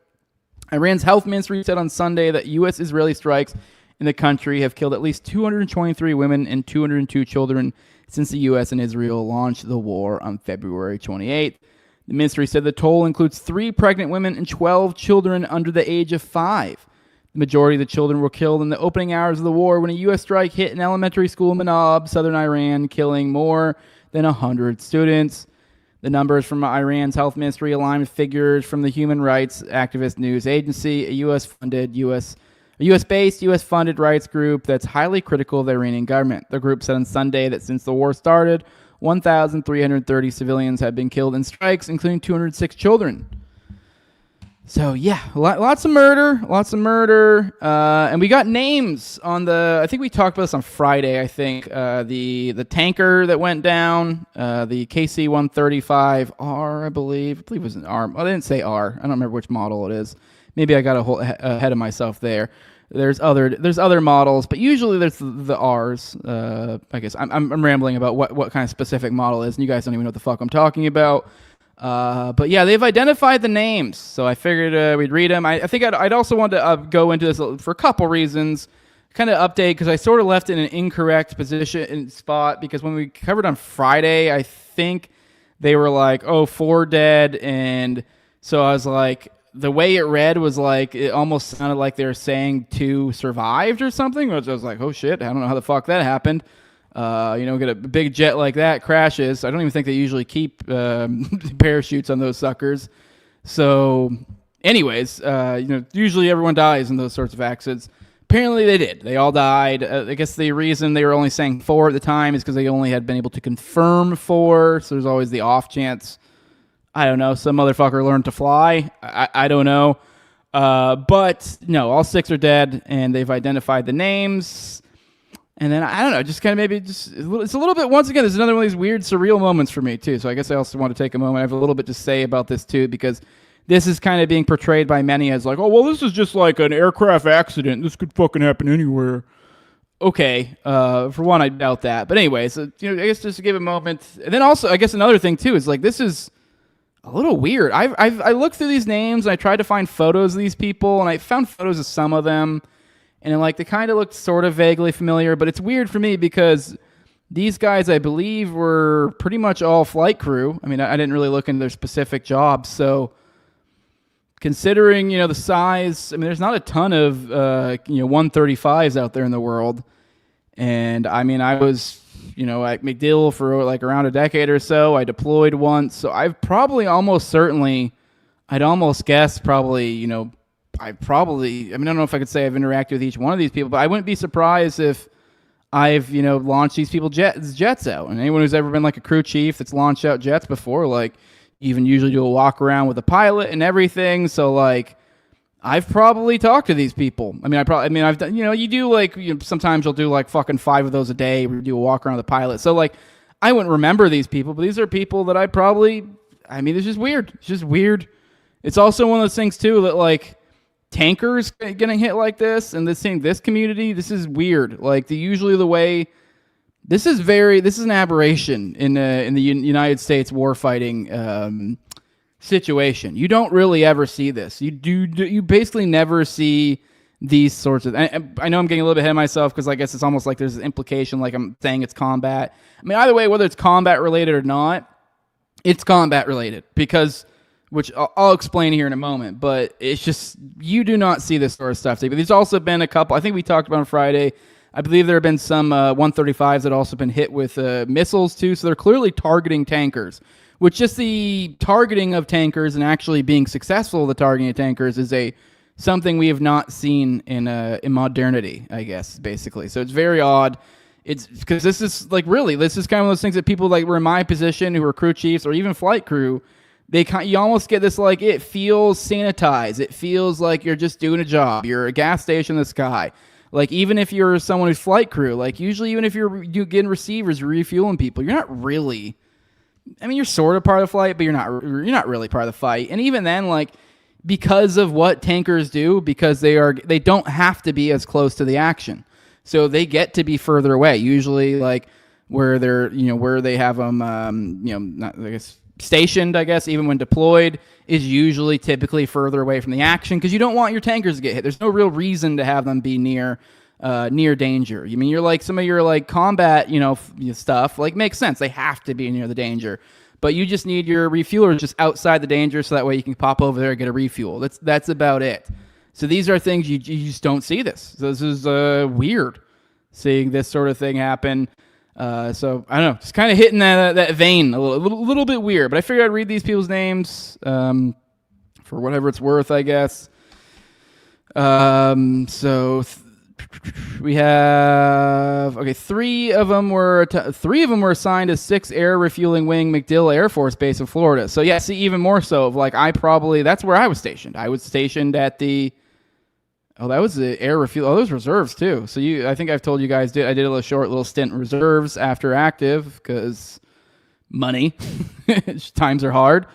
Iran's health ministry said on Sunday that U.S.-Israeli strikes in the country have killed at least 223 women and 202 children since the U.S. and Israel launched the war on February 28th. The ministry said the toll includes 3 pregnant women and 12 children under the age of 5. The majority of the children were killed in the opening hours of the war when a U.S. strike hit an elementary school in Manab, southern Iran, killing more than 100 students. The numbers from Iran's health ministry align with figures from the human rights activist news agency, a U.S.-based, U.S.-funded rights group that's highly critical of the Iranian government. The group said on Sunday that since the war started, 1,330 civilians have been killed in strikes, including 206 children. So, yeah, lots of murder. And we got names on I think we talked about this on Friday, I think. The tanker that went down, the KC-135R, I believe. I believe it was an R. Well, they didn't say R. I don't remember which model it is. Maybe I got ahead of myself there. There's other models, but usually there's the R's. I guess I'm rambling about what kind of specific model is, and you guys don't even know what the fuck I'm talking about. But yeah, they've identified the names, so I figured we'd read them. I think I'd also want to go into this for a couple reasons, kind of update, because I sort of left it in an incorrect position and spot, because when we covered on Friday, I think they were like, 4 dead, and so I was like, the way it read was like, it almost sounded like they were saying 2 survived or something, which I was like, oh shit, I don't know how the fuck that happened. Get a big jet like that crashes. I don't even think they usually keep parachutes on those suckers. So anyways, usually everyone dies in those sorts of accidents. Apparently they did. They all died. I guess the reason they were only saying 4 at the time is because they only had been able to confirm 4. So there's always the off chance. I don't know, some motherfucker learned to fly. I don't know. But no, all 6 are dead, and they've identified the names. And then, I don't know, just kind of maybe it's a little bit, once again, there's another one of these weird, surreal moments for me, too. So I guess I also want to take a moment. I have a little bit to say about this, too, because this is kind of being portrayed by many as like, oh, well, this is just like an aircraft accident. This could fucking happen anywhere. okay. For one, I doubt that. But anyways, I guess just to give a moment. And then also, I guess another thing too is like, this is a little weird. I looked through these names and I tried to find photos of these people, and I found photos of some of them, and like they kind of looked sort of vaguely familiar. But it's weird for me because these guys, I believe, were pretty much all flight crew. I mean, I didn't really look into their specific jobs, so considering the size, I mean, there's not a ton of 135s out there in the world, and I mean, I was at MacDill for like around a decade or so. I deployed once, so I've probably almost certainly, I'd almost guess probably, I don't know if I could say I've interacted with each one of these people, but I wouldn't be surprised if I've, launched these people jets out. And anyone who's ever been like a crew chief that's launched out jets before, like, even usually do a walk around with a pilot and everything. So like, I've probably talked to these people. I mean, I've done, you do like, sometimes you'll do like fucking 5 of those a day where you do a walk around with a pilot. So like, I wouldn't remember these people, but these are people that it's just weird. It's just weird. It's also one of those things too that like tankers getting hit like this and this community, this is weird. Like the way, this is an aberration in the United States warfighting situation. You don't really ever see this. You basically never see these sorts of. I know I'm getting a little bit ahead of myself because I guess it's almost like there's an implication, like I'm saying it's combat. I mean, either way, whether it's combat related or not, it's combat related because, which I'll explain here in a moment. But it's just you do not see this sort of stuff. But there's also been a couple. I think we talked about on Friday. I believe there have been some 135s that also been hit with missiles too. So they're clearly targeting tankers. Which just the targeting of tankers and actually being successful with the targeting of tankers is something we have not seen in modernity, I guess, basically. So it's very odd. It's because this is kind of one of those things that people like were in my position who were crew chiefs or even flight crew. You almost get this like it feels sanitized. It feels like you're just doing a job. You're a gas station in the sky. Like even if you're someone who's flight crew, like usually even if you're getting receivers, you're refueling people, you're not really. I mean, you're sort of part of the fight, but you're not really part of the fight. And even then, like, because of what tankers do, because they don't have to be as close to the action, so they get to be further away. Usually, like where they have them, not, I guess, stationed. I guess even when deployed is usually typically further away from the action because you don't want your tankers to get hit. There's no real reason to have them be near danger. I mean, you're like some of your like combat, stuff like makes sense. They have to be near the danger, but you just need your refuelers just outside the danger, so that way you can pop over there and get a refuel. That's about it. So these are things you just don't see this. So this is weird, seeing this sort of thing happen. So I don't know, just kind of hitting that vein a little bit weird. But I figured I'd read these people's names for whatever it's worth, I guess. We have 3 of them were assigned to 6 Air Refueling Wing MacDill Air Force Base in Florida. So yeah, see, even more so of like that's where I was stationed. I was stationed at that was the air refuel. Oh, those reserves too. So I think I've told you guys I did a short little stint in reserves after active because money, times are hard.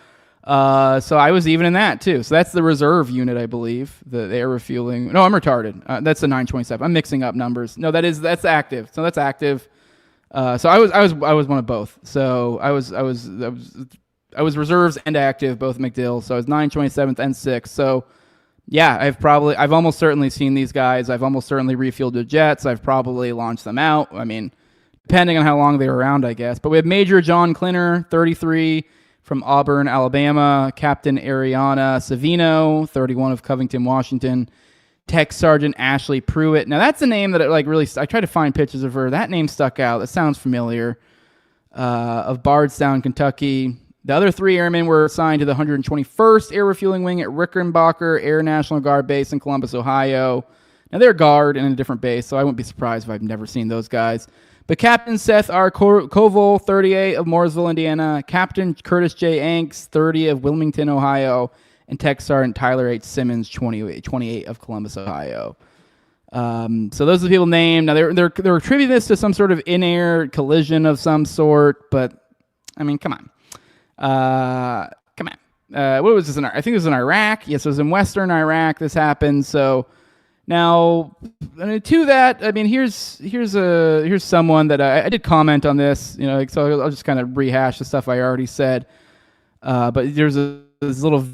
So I was even in that too. So that's the reserve unit, I believe. The air refueling. No, I'm retarded. That's the 927. I'm mixing up numbers. No, that's active. So that's active. So I was one of both. So I was reserves and active, both MacDill. So I was 927th and 6th. So yeah, I've almost certainly seen these guys. I've almost certainly refueled the jets. I've probably launched them out. I mean, depending on how long they were around, I guess. But we have Major John Clinner, 33. From Auburn, Alabama, Captain Ariana Savino, 31 of Covington, Washington, Tech Sergeant Ashley Pruitt. Now that's a name that I tried to find pictures of her. That name stuck out. That sounds familiar. Of Bardstown, Kentucky. The other 3 airmen were assigned to the 121st Air Refueling Wing at Rickenbacker Air National Guard Base in Columbus, Ohio. Now they're guard and in a different base, so I wouldn't be surprised if I've never seen those guys. But Captain Seth R. Koval, 38 of Mooresville, Indiana. Captain Curtis J. Anks, 30 of Wilmington, Ohio. And Tech Sergeant Tyler H. Simmons, 28 of Columbus, Ohio. So those are the people named. Now they're attributing this to some sort of in-air collision of some sort. But I mean, come on. What was this in? I think it was in Iraq. Yes, it was in Western Iraq. This happened. So Now, to that, I mean, here's someone that I did comment on this, so I'll just kind of rehash the stuff I already said. But there's this little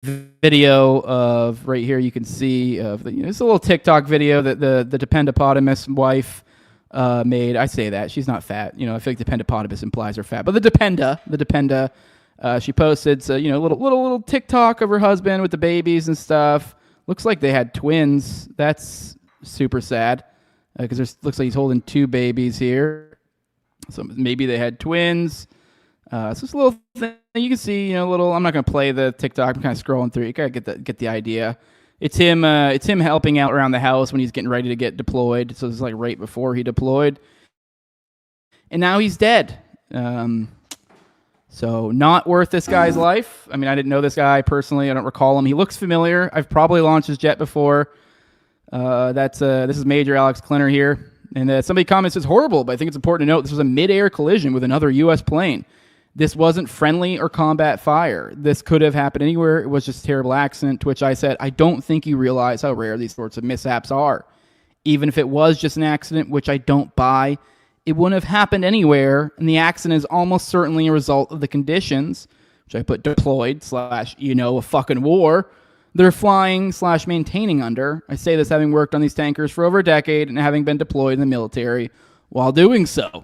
video of right here. You can see of it's a little TikTok video that the Dependopotamus wife made. I say that she's not fat. I feel like Dependopotamus implies her fat, but the Dependa, she posted little TikTok of her husband with the babies and stuff. Looks like they had twins. That's super sad because looks like he's holding two babies here. So maybe they had twins. So it's a little thing you can see. Little. I'm not gonna play the TikTok. I'm kind of scrolling through. You gotta get the idea. It's him. It's him helping out around the house when he's getting ready to get deployed. So it's like right before he deployed, and now he's dead. So not worth this guy's life. I mean, I didn't know this guy personally. I don't recall him. He looks familiar. I've probably launched his jet before. This is Major Alex Klinner here. And somebody comments, it's horrible, but I think it's important to note this was a mid-air collision with another U.S. plane. This wasn't friendly or combat fire. This could have happened anywhere. It was just a terrible accident, to which I said, I don't think you realize how rare these sorts of mishaps are. Even if it was just an accident, which I don't buy, it wouldn't have happened anywhere, and the accident is almost certainly a result of the conditions, which I put deployed / a fucking war, they're flying / maintaining under. I say this having worked on these tankers for over a decade and having been deployed in the military while doing so.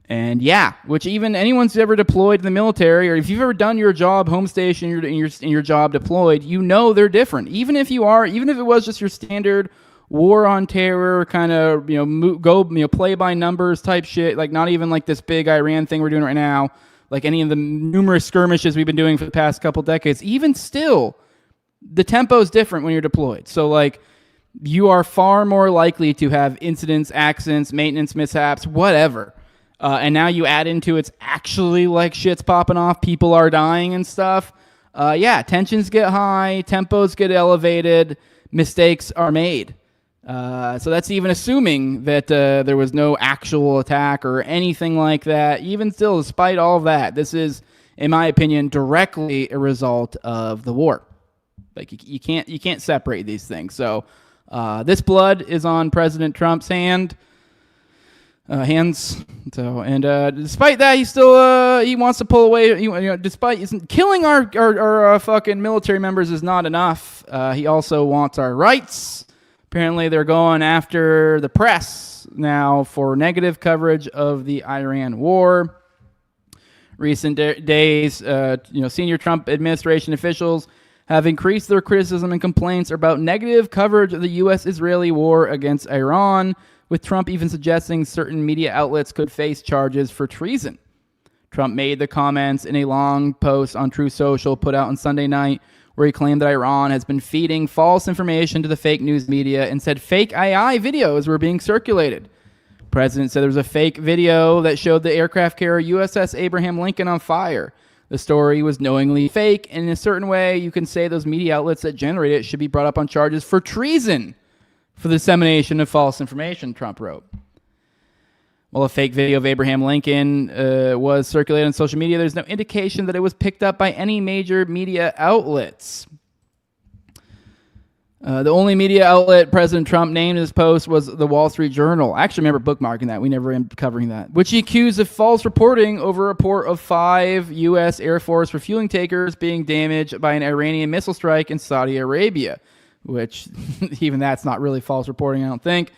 And yeah, which even anyone's ever deployed in the military, or if you've ever done your job home station, in your job deployed, they're different. Even if it was just your standard war on terror, kind of, play by numbers type shit, like not even like this big Iran thing we're doing right now, like any of the numerous skirmishes we've been doing for the past couple decades, even still, the tempo is different when you're deployed. So like, you are far more likely to have incidents, accidents, maintenance mishaps, whatever. And now you add into it's actually like shit's popping off, people are dying and stuff. Tensions get high, tempos get elevated, mistakes are made. So that's even assuming that there was no actual attack or anything like that. Even still, despite all of that, this is, in my opinion, directly a result of the war. Like you can't separate these things. So this blood is on President Trump's hands. So despite that, he still he wants to pull away. Despite killing our fucking military members is not enough. He also wants our rights. Apparently, they're going after the press now for negative coverage of the Iran war. Recent days, senior Trump administration officials have increased their criticism and complaints about negative coverage of the U.S.-Israeli war against Iran, with Trump even suggesting certain media outlets could face charges for treason. Trump made the comments in a long post on Truth Social put out on Sunday night, where he claimed that Iran has been feeding false information to the fake news media and said fake AI videos were being circulated. The president said there was a fake video that showed the aircraft carrier USS Abraham Lincoln on fire. The story was knowingly fake, and in a certain way, you can say those media outlets that generate it should be brought up on charges for treason for the dissemination of false information, Trump wrote. While a fake video of Abraham Lincoln was circulated on social media, there's no indication that it was picked up by any major media outlets. The only media outlet President Trump named in his post was the Wall Street Journal. I actually remember bookmarking that. We never ended up covering that. Which he accused of false reporting over a report of 5 U.S. Air Force refueling tankers being damaged by an Iranian missile strike in Saudi Arabia. Which, even that's not really false reporting, I don't think.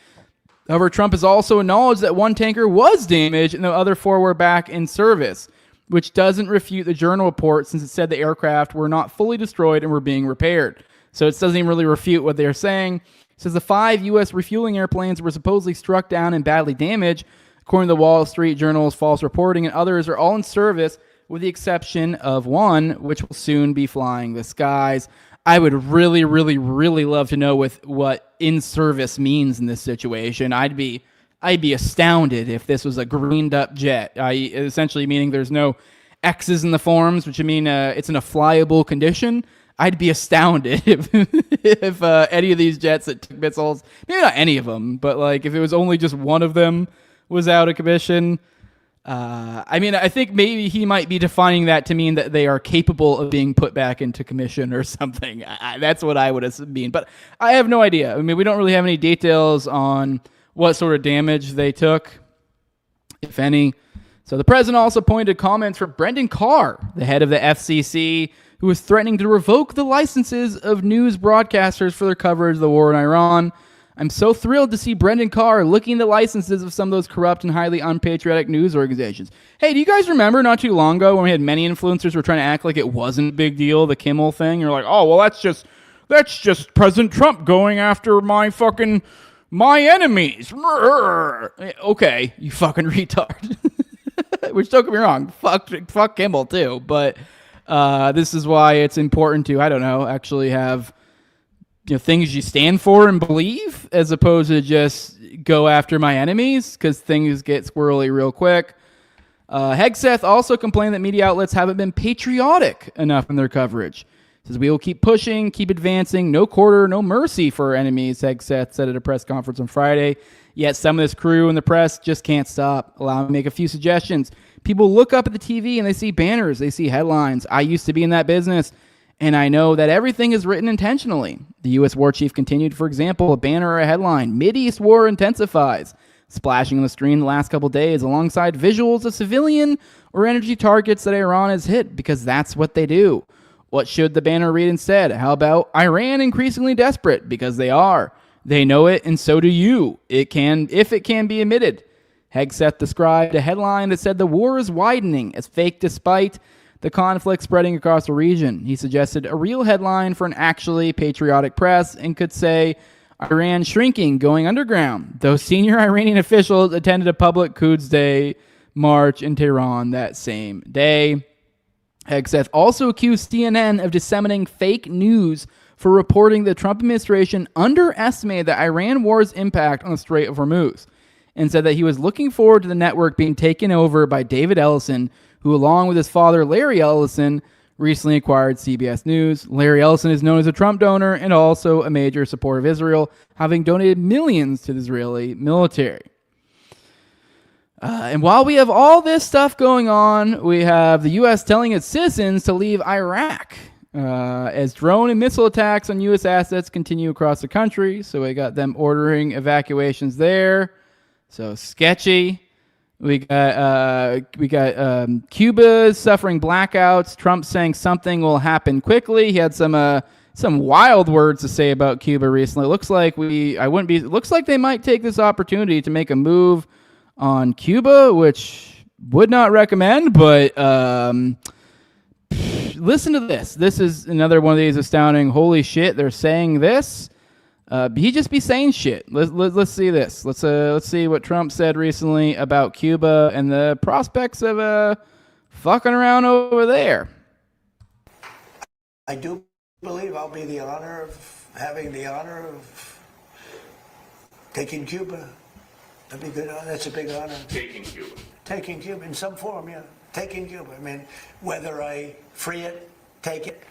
However, Trump has also acknowledged that one tanker was damaged and the other 4 were back in service, which doesn't refute the Journal report since it said the aircraft were not fully destroyed and were being repaired. So it doesn't even really refute what they're saying. It says the 5 U.S. refueling airplanes were supposedly struck down and badly damaged, according to the Wall Street Journal's false reporting, and others are all in service with the exception of one, which will soon be flying the skies. I would really, really, really love to know what in service means in this situation. I'd be astounded if this was a greened up jet. Essentially meaning there's no X's in the forms, which would mean it's in a flyable condition. I'd be astounded if any of these jets that took missiles, maybe not any of them, but like if it was only just one of them was out of commission. I mean, I think maybe he might be defining that to mean that they are capable of being put back into commission or something. That's what I would mean, but I have no idea. I mean, we don't really have any details on what sort of damage they took, if any. So the president also pointed comments from Brendan Carr, the head of the FCC, who was threatening to revoke the licenses of news broadcasters for their coverage of the war in Iran. I'm so thrilled to see Brendan Carr looking at the licenses of some of those corrupt and highly unpatriotic news organizations. Hey, do you guys remember not too long ago when we had many influencers who were trying to act like it wasn't a big deal, the Kimmel thing? You're like, oh, well, that's just President Trump going after my enemies. Okay, you fucking retard. Which, don't get me wrong, fuck Kimmel too. But this is why it's important to, I don't know, actually have things you stand for and believe, as opposed to just go after my enemies, because things get squirrely real quick. Hegseth also complained that media outlets haven't been patriotic enough in their coverage. He says, we will keep pushing, keep advancing, no quarter, no mercy for our enemies, Hegseth said at a press conference on Friday. Yet some of this crew and the press just can't stop. Allow me to make a few suggestions. People look up at the TV and they see banners, they see headlines. I used to be in that business, and I know that everything is written intentionally. The U.S. war chief continued, for example, a banner or a headline, Mideast war intensifies, splashing on the screen the last couple days alongside visuals of civilian or energy targets that Iran has hit, because that's what they do. What should the banner read instead? How about Iran increasingly desperate? Because they are. They know it, and so do you. If it can be admitted. Hegseth described a headline that said the war is widening as fake despite the conflict spreading across the region. He suggested a real headline for an actually patriotic press and could say, Iran shrinking, going underground. Those senior Iranian officials attended a public Quds Day march in Tehran that same day. Hegseth also accused CNN of disseminating fake news for reporting the Trump administration underestimated the Iran war's impact on the Strait of Hormuz, and said that he was looking forward to the network being taken over by David Ellison, who, along with his father, Larry Ellison, recently acquired CBS News. Larry Ellison is known as a Trump donor and also a major supporter of Israel, having donated millions to the Israeli military. And while we have all this stuff going on, we have the U.S. telling its citizens to leave Iraq as drone and missile attacks on U.S. assets continue across the country. So we got them ordering evacuations there. So sketchy. We got Cuba suffering blackouts. Trump saying something will happen quickly. He had some wild words to say about Cuba recently. Looks like they might take this opportunity to make a move on Cuba, which would not recommend. But listen to this. This is another one of these astounding. Holy shit! They're saying this. He just be saying shit. Let's see this. Let's see what Trump said recently about Cuba and the prospects of fucking around over there. I do believe I'll be having the honor of taking Cuba. That'd be good. That's a big honor. Taking Cuba. Taking Cuba in some form, yeah. Taking Cuba. I mean, whether I free it, take it.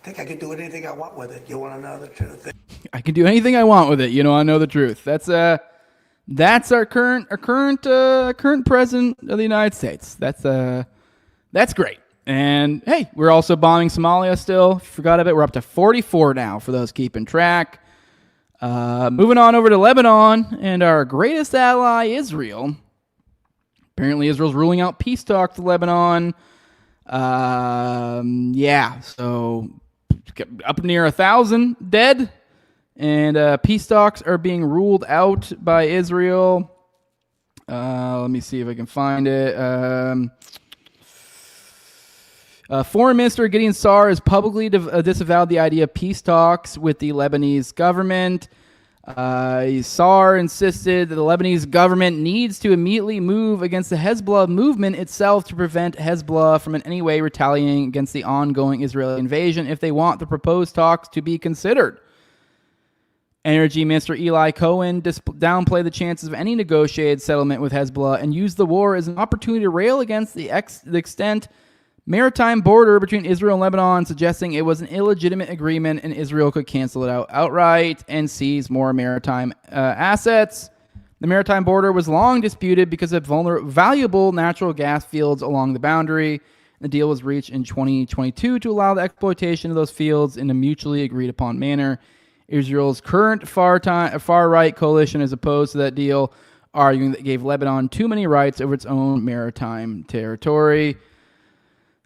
I think I could do anything I want with it. You want to know the truth? I can do anything I want with it. I know the truth. That's our current president of the United States. That's great. And hey, we're also bombing Somalia still. Forgot of it. We're up to 44 now for those keeping track. Moving on over to Lebanon and our greatest ally, Israel. Apparently, Israel's ruling out peace talks with Lebanon. So up near 1,000 dead. And peace talks are being ruled out by Israel. Let me see if I can find it. Foreign Minister Gideon Saar has publicly disavowed the idea of peace talks with the Lebanese government. Saar insisted that the Lebanese government needs to immediately move against the Hezbollah movement itself to prevent Hezbollah from in any way retaliating against the ongoing Israeli invasion if they want the proposed talks to be considered. Energy Minister Eli Cohen downplayed the chances of any negotiated settlement with Hezbollah and used the war as an opportunity to rail against the extent maritime border between Israel and Lebanon, suggesting it was an illegitimate agreement and Israel could cancel it outright and seize more maritime assets. The maritime border was long disputed because of valuable natural gas fields along the boundary. The deal was reached in 2022 to allow the exploitation of those fields in a mutually agreed upon manner. Israel's current far-right coalition is opposed to that deal, arguing that it gave Lebanon too many rights over its own maritime territory.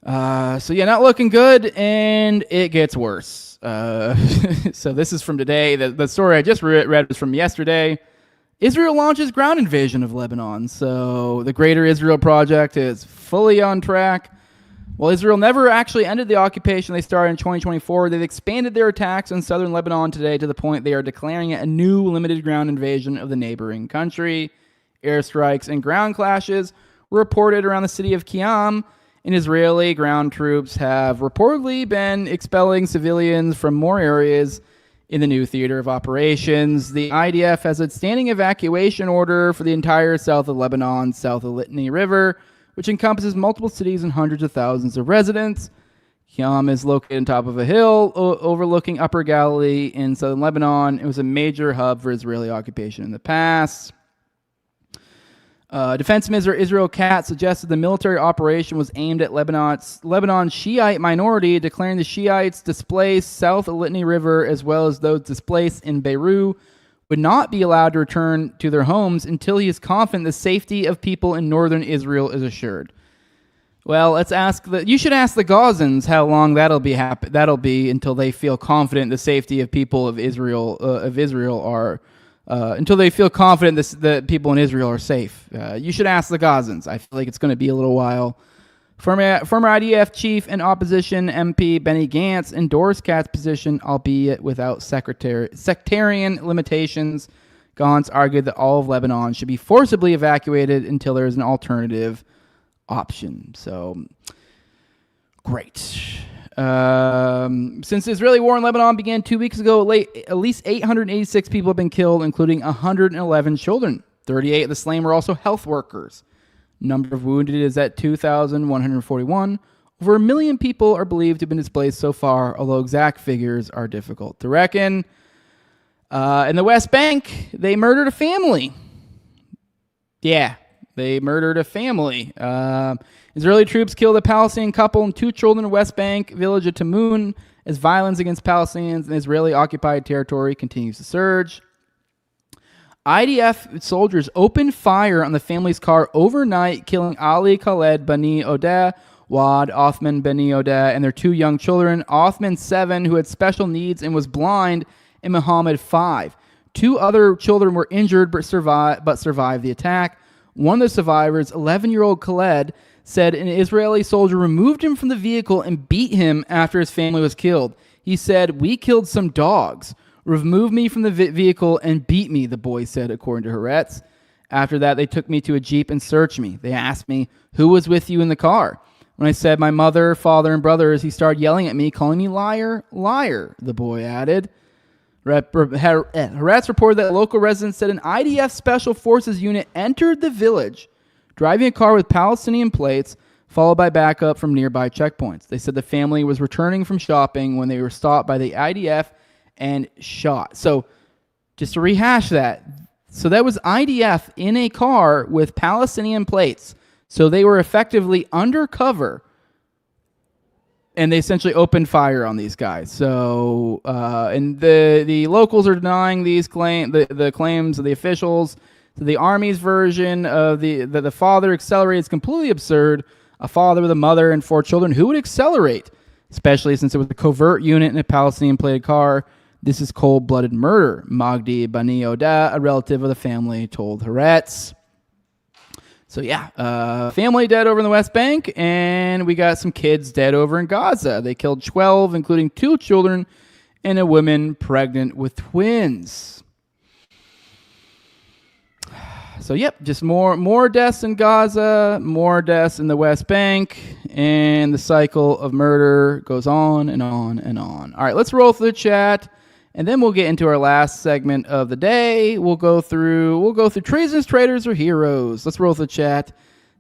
Not looking good, and it gets worse. So this is from today. The story I just read was from yesterday. Israel launches ground invasion of Lebanon. So the Greater Israel Project is fully on track. While Israel never actually ended the occupation they started in 2024, they've expanded their attacks on southern Lebanon today to the point they are declaring it a new limited ground invasion of the neighboring country. Airstrikes and ground clashes were reported around the city of Qiyam, and Israeli ground troops have reportedly been expelling civilians from more areas in the new theater of operations. The IDF has a standing evacuation order for the entire south of Lebanon, south of Litani River, which encompasses multiple cities and hundreds of thousands of residents. Qiyam is located on top of a hill overlooking Upper Galilee in southern Lebanon. It was a major hub for Israeli occupation in the past. Defense Minister Israel Katz suggested the military operation was aimed at Lebanon's Shiite minority, declaring the Shiites displaced south of Litani River as well as those displaced in Beirut would not be allowed to return to their homes until he is confident the safety of people in northern Israel is assured. Well, you should ask the Gazans how long that'll be until they feel confident the safety of people of Israel are until they feel confident that people in Israel are safe. You should ask the Gazans. I feel like it's going to be a little while. Former IDF chief and opposition MP Benny Gantz endorsed Katz's position, albeit without sectarian limitations. Gantz argued that all of Lebanon should be forcibly evacuated until there is an alternative option. So, great. Since the Israeli war in Lebanon began 2 weeks ago, at least 886 people have been killed, including 111 children. 38 of the slain were also health workers. Number of wounded is at 2,141. Over 1 million people are believed to have been displaced so far, although exact figures are difficult to reckon. In the West Bank, they murdered a family. Yeah, they murdered a family. Israeli troops killed a Palestinian couple and 2 children in the West Bank village of Tamun as violence against Palestinians in Israeli-occupied territory continues to surge. IDF soldiers opened fire on the family's car overnight, killing Ali Khaled Bani Odeh, Wad Othman Bani Odeh, and their 2 young children, Othman 7, who had special needs and was blind, and Muhammad 5. 2 other children were injured but survived the attack. One of the survivors, 11-year-old Khaled, said an Israeli soldier removed him from the vehicle and beat him after his family was killed. He said, "We killed some dogs. Removed me from the vehicle and beat me," the boy said, according to Haaretz. After that, they took me to a Jeep and searched me. They asked me, "Who was with you in the car?" When I said my mother, father, and brothers, he started yelling at me, calling me liar, liar, the boy added. Haaretz reported that local residents said an IDF Special Forces unit entered the village, driving a car with Palestinian plates, followed by backup from nearby checkpoints. They said the family was returning from shopping when they were stopped by the IDF and shot. So, just to rehash that, so that was IDF in a car with Palestinian plates. So they were effectively undercover, and they essentially opened fire on these guys. So, and the locals are denying these the claims of the officials. So the Army's version of the father accelerated is completely absurd. A father with a mother and 4 children, who would accelerate? Especially since it was a covert unit in a Palestinian-plated car. This is cold-blooded murder. Magdi Bani Odeh, a relative of the family, told Haaretz. So yeah, family dead over in the West Bank, and we got some kids dead over in Gaza. They killed 12, including 2 children and a woman pregnant with twins. So yep, just more deaths in Gaza, more deaths in the West Bank, and the cycle of murder goes on and on and on. All right, let's roll through the chat. And then we'll get into our last segment of the day. We'll go through Treasonous Traitors or Heroes. Let's roll through the chat.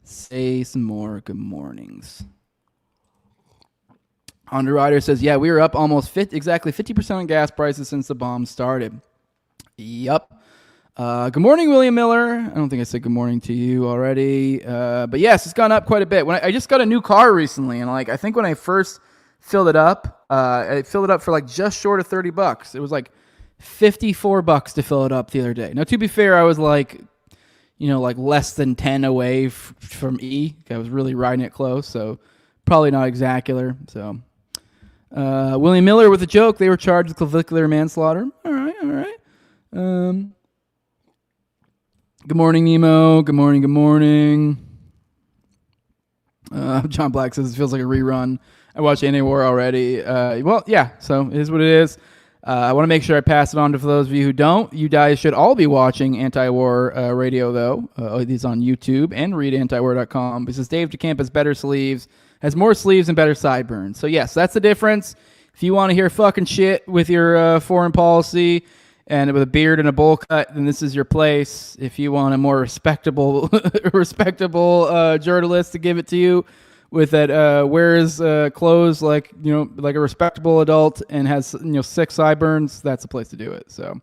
Say some more good mornings. Underwriter says, yeah, we were up almost exactly 50% on gas prices since the bomb started. Yup. Good morning, William Miller. I don't think I said good morning to you already. But yes, it's gone up quite a bit. I just got a new car recently, and I think when I first filled it up, I filled it up for just short of $30. It was $54 to fill it up the other day. Now, to be fair, I was less than 10 away from E. I was really riding it close, so probably not exacular. So, William Miller with a joke. They were charged with clavicular manslaughter. All right. Good morning, Nemo. Good morning. John Black says it feels like a rerun. I watched Anti-War already. Well, yeah, so it is what it is. I want to make sure I pass it on to for those of you who don't. You guys should all be watching Anti-War Radio, though. It's on YouTube and read antiwar.com. Because Dave DeCamp has better sleeves, has more sleeves and better sideburns. So, yes, that's the difference. If you want to hear fucking shit with your foreign policy and with a beard and a bowl cut, then this is your place. If you want a more respectable journalist to give it to you with that wears clothes like a respectable adult and has 6 sideburns, that's the place to do it. So,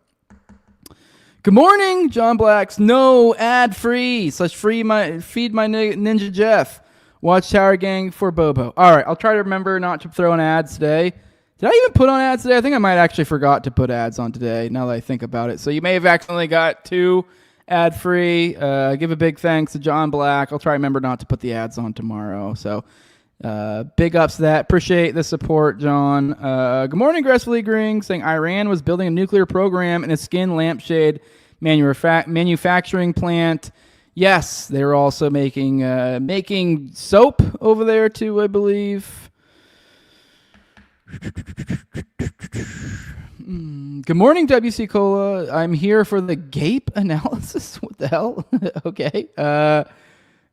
good morning, John Blacks. No ad free / feed my Ninja Jeff. Watch Tower Gang for Bobo. All right, I'll try to remember not to throw in ads today. Did I even put on ads today? I think I might actually forgot to put ads on today, now that I think about it. So you may have accidentally got 2 ad-free. Give a big thanks to John Black. I'll try to remember not to put the ads on tomorrow. So big ups to that. Appreciate the support, John. Good morning, Gracefully Green, saying Iran was building a nuclear program in a skin lampshade manufacturing plant. Yes, they were also making soap over there too, I believe. Good morning, WC Cola. I'm here for the GAPE analysis. What the hell? Okay.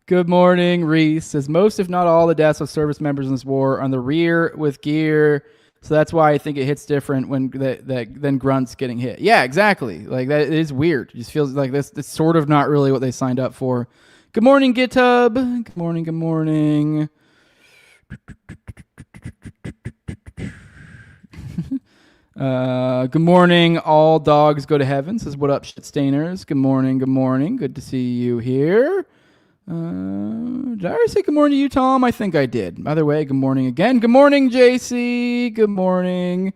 Good morning, Reese. Says most, if not all, the deaths of service members in this war are on the rear with gear. So that's why I think it hits different when than grunts getting hit. Yeah, exactly. That it is weird. It just feels like this. It's sort of not really what they signed up for. Good morning, GitHub. Good morning. Good morning, all dogs go to heaven. Says, what up, shitstainers? Good morning. Good to see you here. Did I already say good morning to you, Tom? I think I did. By the way, good morning again. Good morning, JC. Good morning.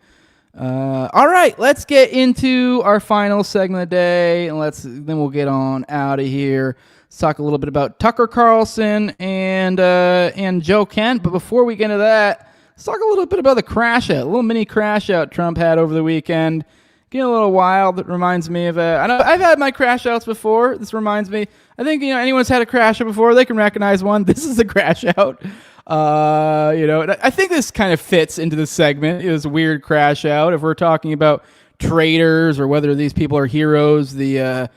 All right, let's get into our final segment of the day, and then we'll get on out of here. Let's talk a little bit about Tucker Carlson and Joe Kent. But before we get into that, let's talk a little bit about a little mini crash out Trump had over the weekend. Getting a little wild. It reminds me of I know I've had my crash outs before. This reminds me. I think anyone's had a crash out before, they can recognize one. This is a crash out. I think this kind of fits into the segment. It was a weird crash out. If we're talking about traitors or whether these people are heroes, the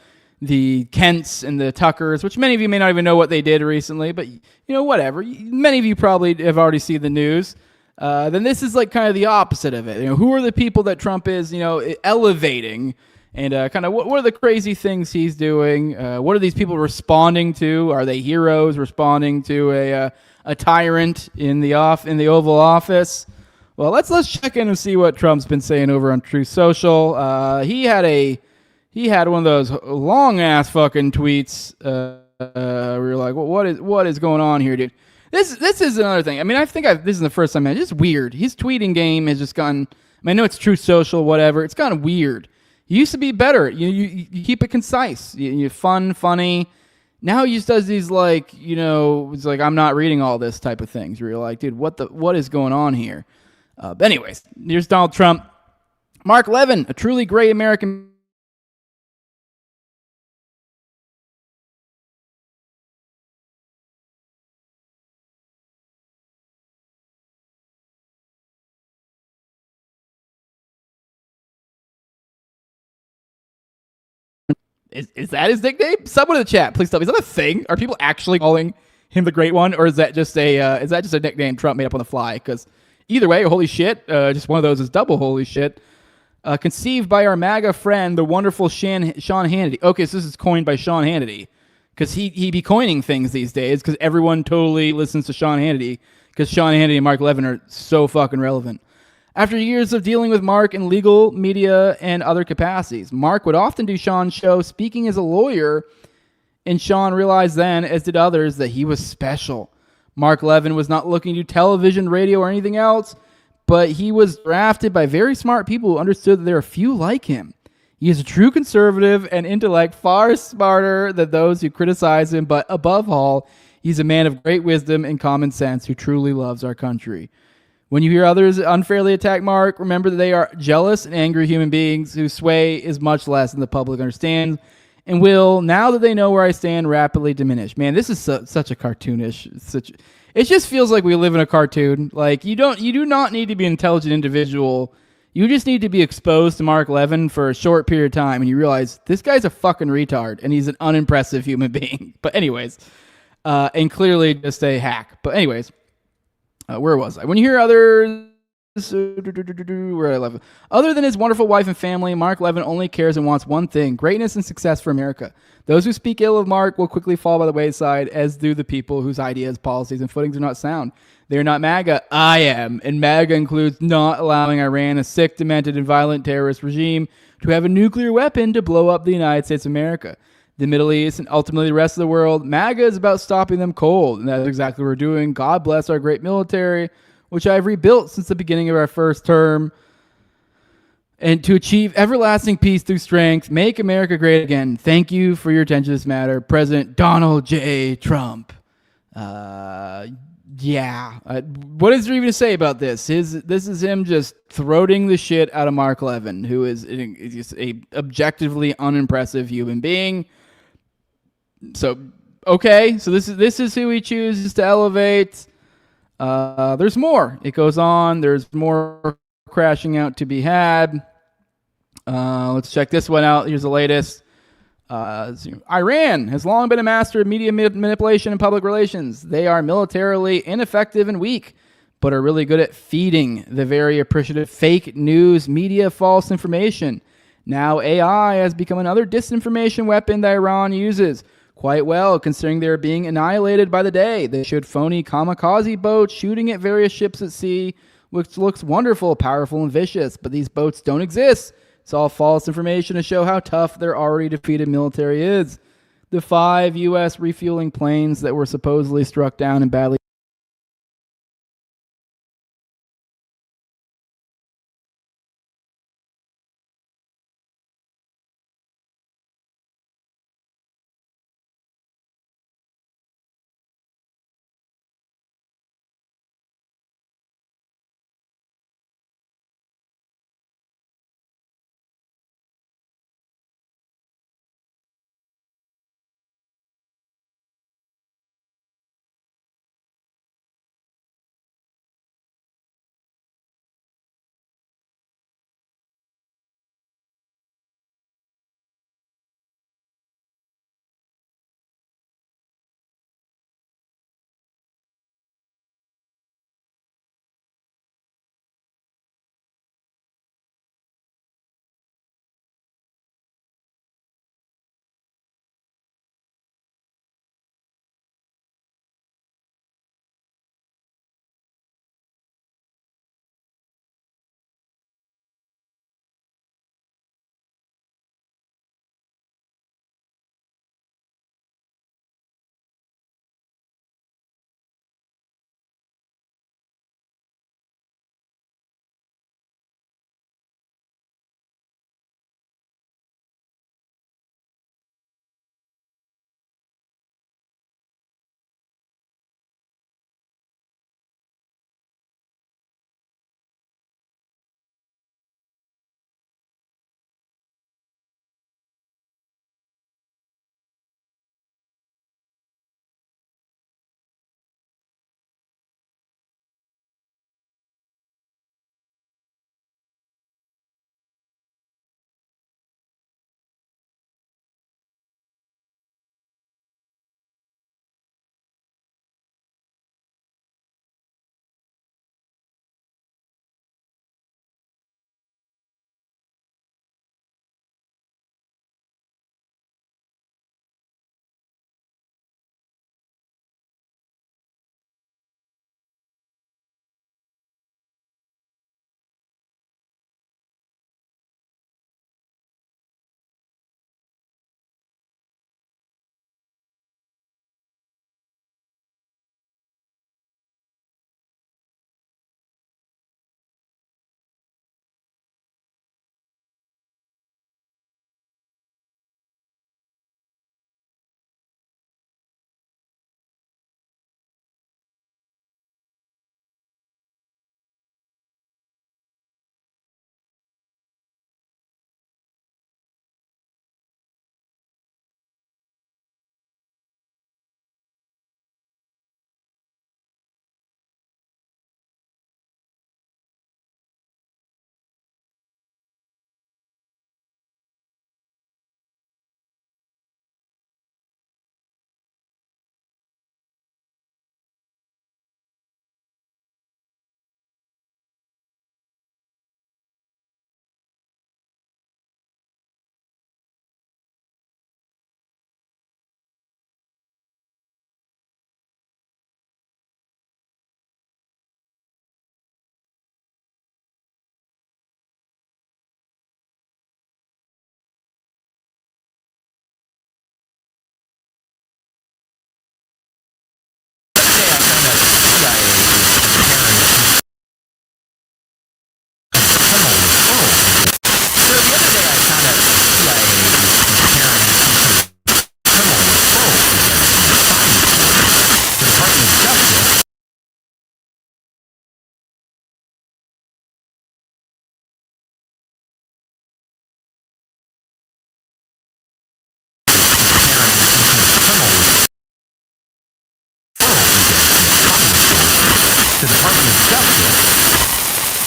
Kents and the Tuckers, which many of you may not even know what they did recently, but whatever. Many of you probably have already seen the news. Then this is kind of the opposite of it. Who are the people that Trump is, elevating, and kind of what are the crazy things he's doing? What are these people responding to? Are they heroes responding to a tyrant in the Oval Office? Well, let's check in and see what Trump's been saying over on Truth Social. He had one of those long ass fucking tweets. Where you're like, well, what is going on here, dude? This is another thing. I mean, I think this is the first time. It's just weird. His tweeting game has just gotten. I know it's Truth Social, whatever. It's gotten weird. He used to be better. You keep it concise. You're funny. Now he just does these it's like I'm not reading all this type of things. Where you're like, dude, what is going on here? But anyways, here's Donald Trump. Mark Levin, a truly great American. Is that his nickname? Someone in the chat, please tell me. Is that a thing? Are people actually calling him the Great One, or is that just a nickname Trump made up on the fly? Because either way, holy shit, just one of those is double holy shit. Conceived by our MAGA friend, the wonderful Sean Hannity. Okay, so this is coined by Sean Hannity, because he be coining things these days, because everyone totally listens to Sean Hannity, because Sean Hannity and Mark Levin are so fucking relevant. After years of dealing with Mark in legal, media, and other capacities, Mark would often do Sean's show speaking as a lawyer, and Sean realized then, as did others, that he was special. Mark Levin was not looking to do television, radio, or anything else, but he was drafted by very smart people who understood that there are few like him. He is a true conservative and intellect, far smarter than those who criticize him, but above all, he's a man of great wisdom and common sense who truly loves our country. When you hear others unfairly attack Mark, remember that they are jealous and angry human beings whose sway is much less than the public understands and will, now that they know where I stand, rapidly diminish. Man, this is such a cartoonish. It just feels like we live in a cartoon. Like, you do not need to be an intelligent individual. You just need to be exposed to Mark Levin for a short period of time, and you realize this guy's a fucking retard, and he's an unimpressive human being. But anyways, and clearly just a hack. But anyways, where was I? When you hear others... Where I left it. Other than his wonderful wife and family, Mark Levin only cares and wants one thing: greatness and success for America. Those who speak ill of Mark will quickly fall by the wayside, as do the people whose ideas, policies, and footings are not sound. They are not MAGA. I am. And MAGA includes not allowing Iran, a sick, demented, and violent terrorist regime, to have a nuclear weapon to blow up the United States of America, the Middle East, and ultimately the rest of the world. MAGA is about stopping them cold, and that's exactly what we're doing. God bless our great military, which I've rebuilt since the beginning of our first term, and to achieve everlasting peace through strength, make America great again. Thank you for your attention to this matter. President Donald J. Trump. What is there even to say about this? This is him just throating the shit out of Mark Levin, who is just a objectively unimpressive human being. So, okay, so this is who he chooses to elevate. There's more. It goes on. There's more crashing out to be had. Let's check this one out. Here's the latest. Iran has long been a master of media manipulation and public relations. They are militarily ineffective and weak, but are really good at feeding the very appreciative fake news media false information. Now AI has become another disinformation weapon that Iran uses. Quite well, considering they are being annihilated by the day. They showed phony kamikaze boats shooting at various ships at sea, which looks wonderful, powerful, and vicious, but these boats don't exist. It's all false information to show how tough their already defeated military is. The 5 U.S. refueling planes that were supposedly struck down and badly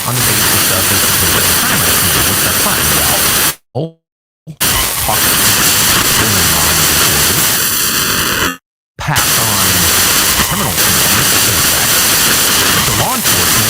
on the basis of a supposed crime I committed. What's that crime? Well, pass on criminal complaints to law enforcement.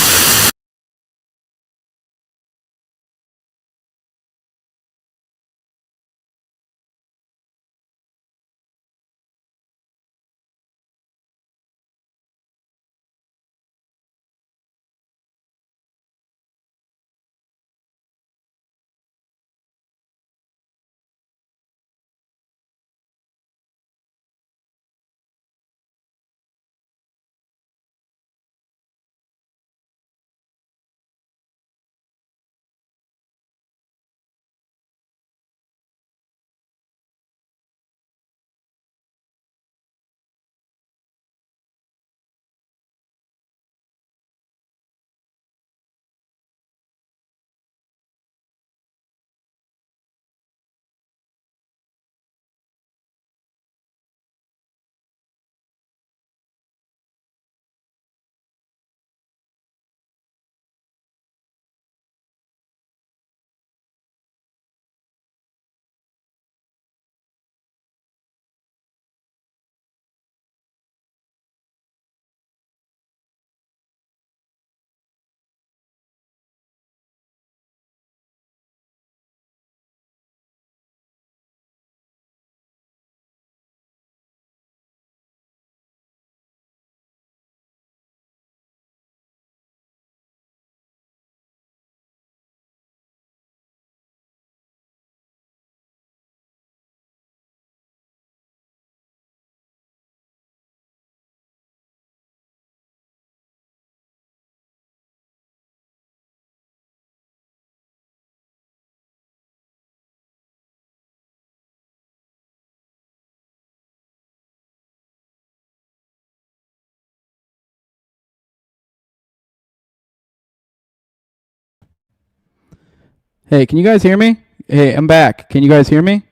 Hey, can you guys hear me? Hey, I'm back. Can you guys hear me?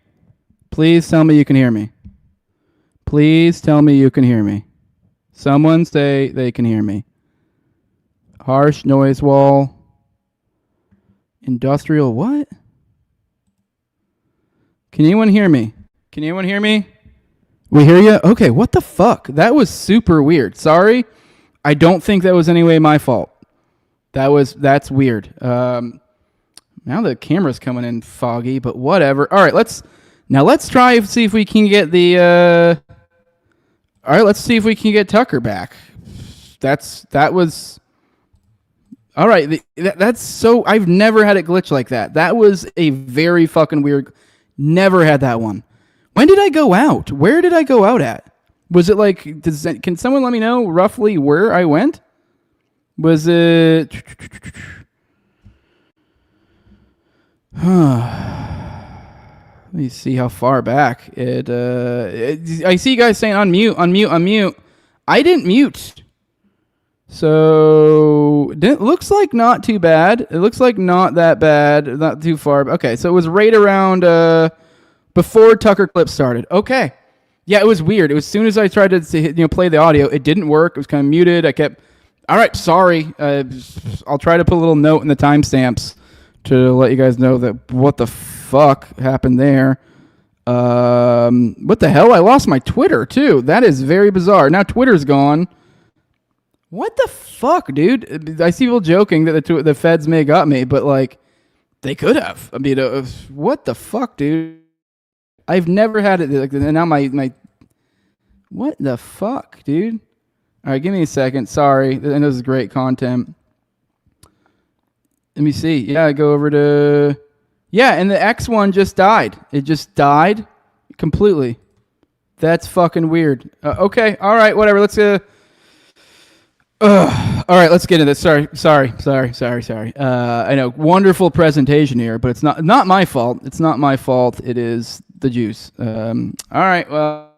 Please tell me you can hear me. Please tell me you can hear me. Someone say they can hear me. Harsh noise wall. Industrial what? Can anyone hear me? Can anyone hear me? We hear you? Okay, what the fuck? That was super weird. Sorry. I don't think that was any way my fault. That's weird. Now the camera's coming in foggy, but whatever. All right, let's try and see if we can get the all right, let's see if we can get Tucker back. That was all right. That's so I've never had it glitch like that. That was a very fucking weird. Never had that one. When did I go out? Where did I go out at? Was it like? Can someone let me know roughly where I went? Was it? Let me see how far back I see you guys saying unmute. I didn't mute. So it looks like not too bad. It looks like not that bad, not too far. Okay, so it was right around before Tucker clip started. Okay. Yeah, it was weird. It was as soon as I tried to play the audio, it didn't work. It was kind of muted. I kept all right, sorry. I'll try to put a little note in the timestamps to let you guys know that what the fuck happened there. What the hell? I lost my Twitter too. That is very bizarre. Now Twitter's gone. What the fuck, dude? I see people joking that the feds may have got me, but like they could have. I mean, what the fuck, dude? I've never had it. Like, now my what the fuck, dude? All right, give me a second. Sorry, I know this is great content. Let me see. Yeah, I go over to... Yeah, and the X one just died. It just died completely. That's fucking weird. Okay, all right, whatever. Let's... all right, let's get into this. Sorry. I know, wonderful presentation here, but it's not my fault. It's not my fault. It is the juice. All right, well...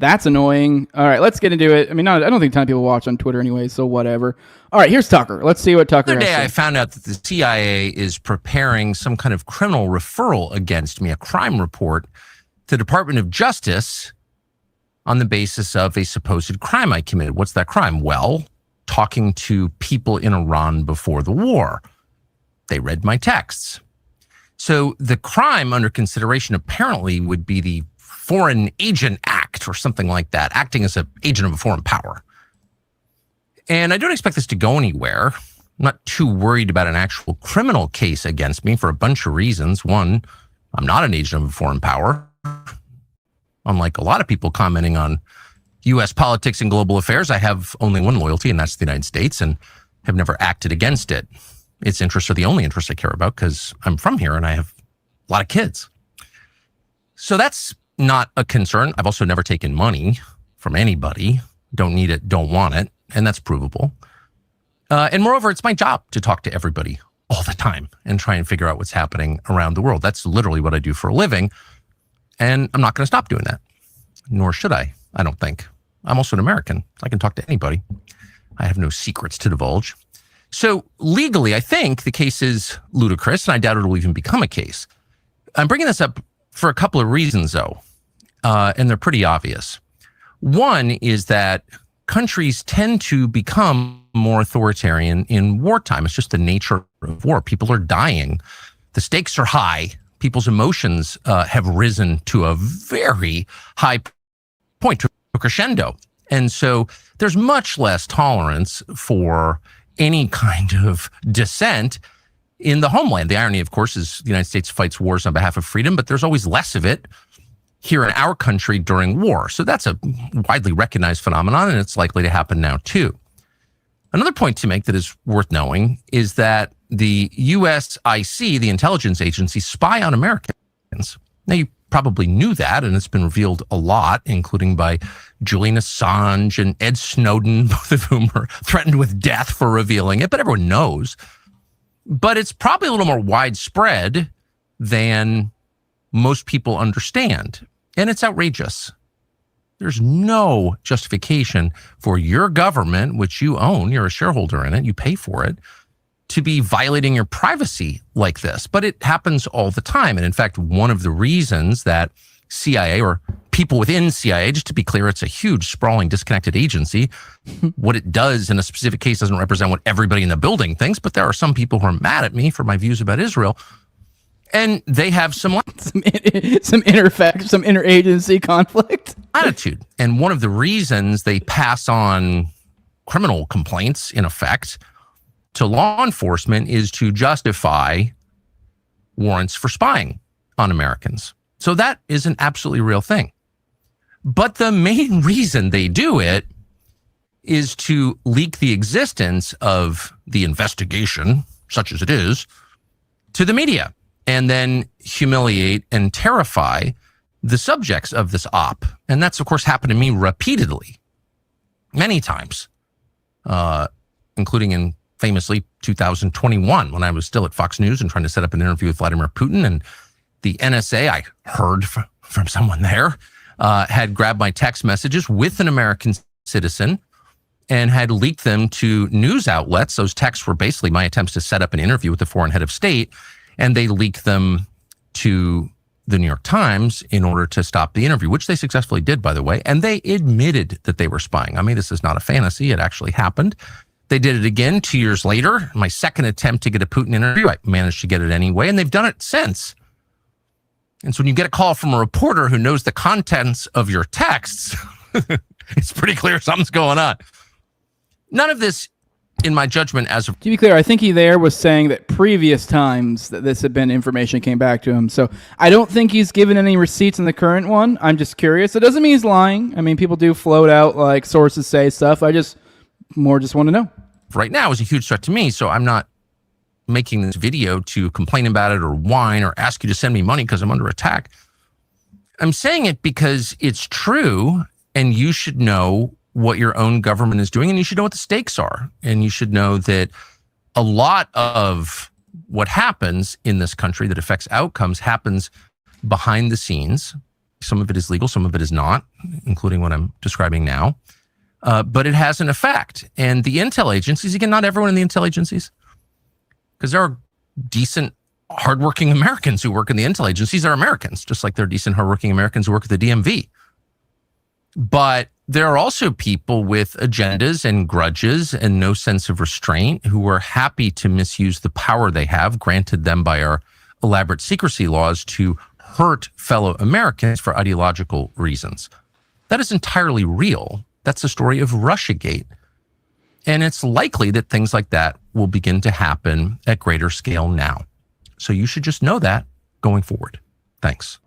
That's annoying. All right, let's get into it. I mean, I don't think a ton of people watch on Twitter anyway, so whatever. All right, here's Tucker. Let's see what Tucker has to say. The other day, I found out that the CIA is preparing some kind of criminal referral against me, a crime report to the Department of Justice on the basis of a supposed crime I committed. What's that crime? Well, talking to people in Iran before the war. They read my texts. So the crime under consideration apparently would be the Foreign Agent Act or something like that, acting as an agent of a foreign power. And I don't expect this to go anywhere. I'm not too worried about an actual criminal case against me for a bunch of reasons. One, I'm not an agent of a foreign power. Unlike a lot of people commenting on U.S. politics and global affairs, I have only one loyalty, and that's the United States, and have never acted against it. Its interests are the only interests I care about because I'm from here and I have a lot of kids. So that's not a concern. I've also never taken money from anybody. Don't need it, don't want it, and that's provable. And moreover, it's my job to talk to everybody all the time and try and figure out what's happening around the world. That's literally what I do for a living, and I'm not going to stop doing that, nor should I don't think. I'm also an American. I can talk to anybody. I have no secrets to divulge. So legally, I think the case is ludicrous, and I doubt it'll even become a case. I'm bringing this up for a couple of reasons, though, and they're pretty obvious. One is that countries tend to become more authoritarian in wartime. It's just the nature of war. People are dying. The stakes are high. People's emotions have risen to a very high point, to a crescendo. And so there's much less tolerance for any kind of dissent in the homeland. The irony, of course, is the United States fights wars on behalf of freedom, but there's always less of it here in our country during war. So that's a widely recognized phenomenon, and it's likely to happen now too. Another point to make that is worth knowing is that the USIC, the intelligence agency, spy on Americans. Now, you probably knew that, and it's been revealed a lot, including by Julian Assange and Ed Snowden, both of whom are threatened with death for revealing it, but everyone knows. But it's probably a little more widespread than most people understand, and it's outrageous. There's no justification for your government, which you own, you're a shareholder in it, you pay for it, to be violating your privacy like this. But it happens all the time. And in fact, one of the reasons that CIA or people within CIA, just to be clear, it's a huge, sprawling, disconnected agency. What it does in a specific case doesn't represent what everybody in the building thinks, but there are some people who are mad at me for my views about Israel. And they have some interagency conflict attitude. And one of the reasons they pass on criminal complaints, in effect, to law enforcement is to justify warrants for spying on Americans. So that is an absolutely real thing. But the main reason they do it is to leak the existence of the investigation, such as it is, to the media, and then humiliate and terrify the subjects of this op. And that's, of course, happened to me repeatedly, many times, including in famously 2021, when I was still at Fox News and trying to set up an interview with Vladimir Putin. And the NSA, I heard from someone there, had grabbed my text messages with an American citizen and had leaked them to news outlets. Those texts were basically my attempts to set up an interview with the foreign head of state, and they leaked them to the New York Times in order to stop the interview, which they successfully did, by the way. And they admitted that they were spying on me. This is not a fantasy. It actually happened. They did it again 2 years later. My second attempt to get a Putin interview, I managed to get it anyway, and they've done it since. And so when you get a call from a reporter who knows the contents of your texts, it's pretty clear something's going on. None of this, in my judgment, as of... To be clear, I think he there was saying that previous times that this had been information came back to him. So I don't think he's given any receipts in the current one. I'm just curious. It doesn't mean he's lying. I mean, people do float out, like, sources say stuff. I just want to know. Right now is a huge threat to me, so I'm not making this video to complain about it or whine or ask you to send me money because I'm under attack. I'm saying it because it's true, and you should know what your own government is doing, and you should know what the stakes are. And you should know that a lot of what happens in this country that affects outcomes happens behind the scenes. Some of it is legal, some of it is not, including what I'm describing now. But it has an effect. And the intel agencies, again, not everyone in the intel agencies, because there are decent, hardworking Americans who work in the intel agencies are Americans, just like there are decent, hardworking Americans who work at the DMV. But There are also people with agendas and grudges and no sense of restraint who are happy to misuse the power they have granted them by our elaborate secrecy laws to hurt fellow Americans for ideological reasons. That is entirely real. That's the story of Russiagate. And it's likely that things like that will begin to happen at greater scale now. So you should just know that going forward. Thanks.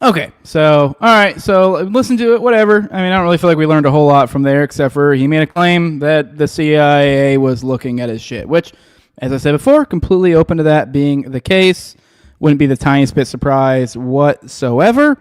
Okay, so, all right, so listen to it, whatever. I mean, I don't really feel like we learned a whole lot from there, except for he made a claim that the CIA was looking at his shit, which, as I said before, completely open to that being the case. Wouldn't be the tiniest bit surprised whatsoever.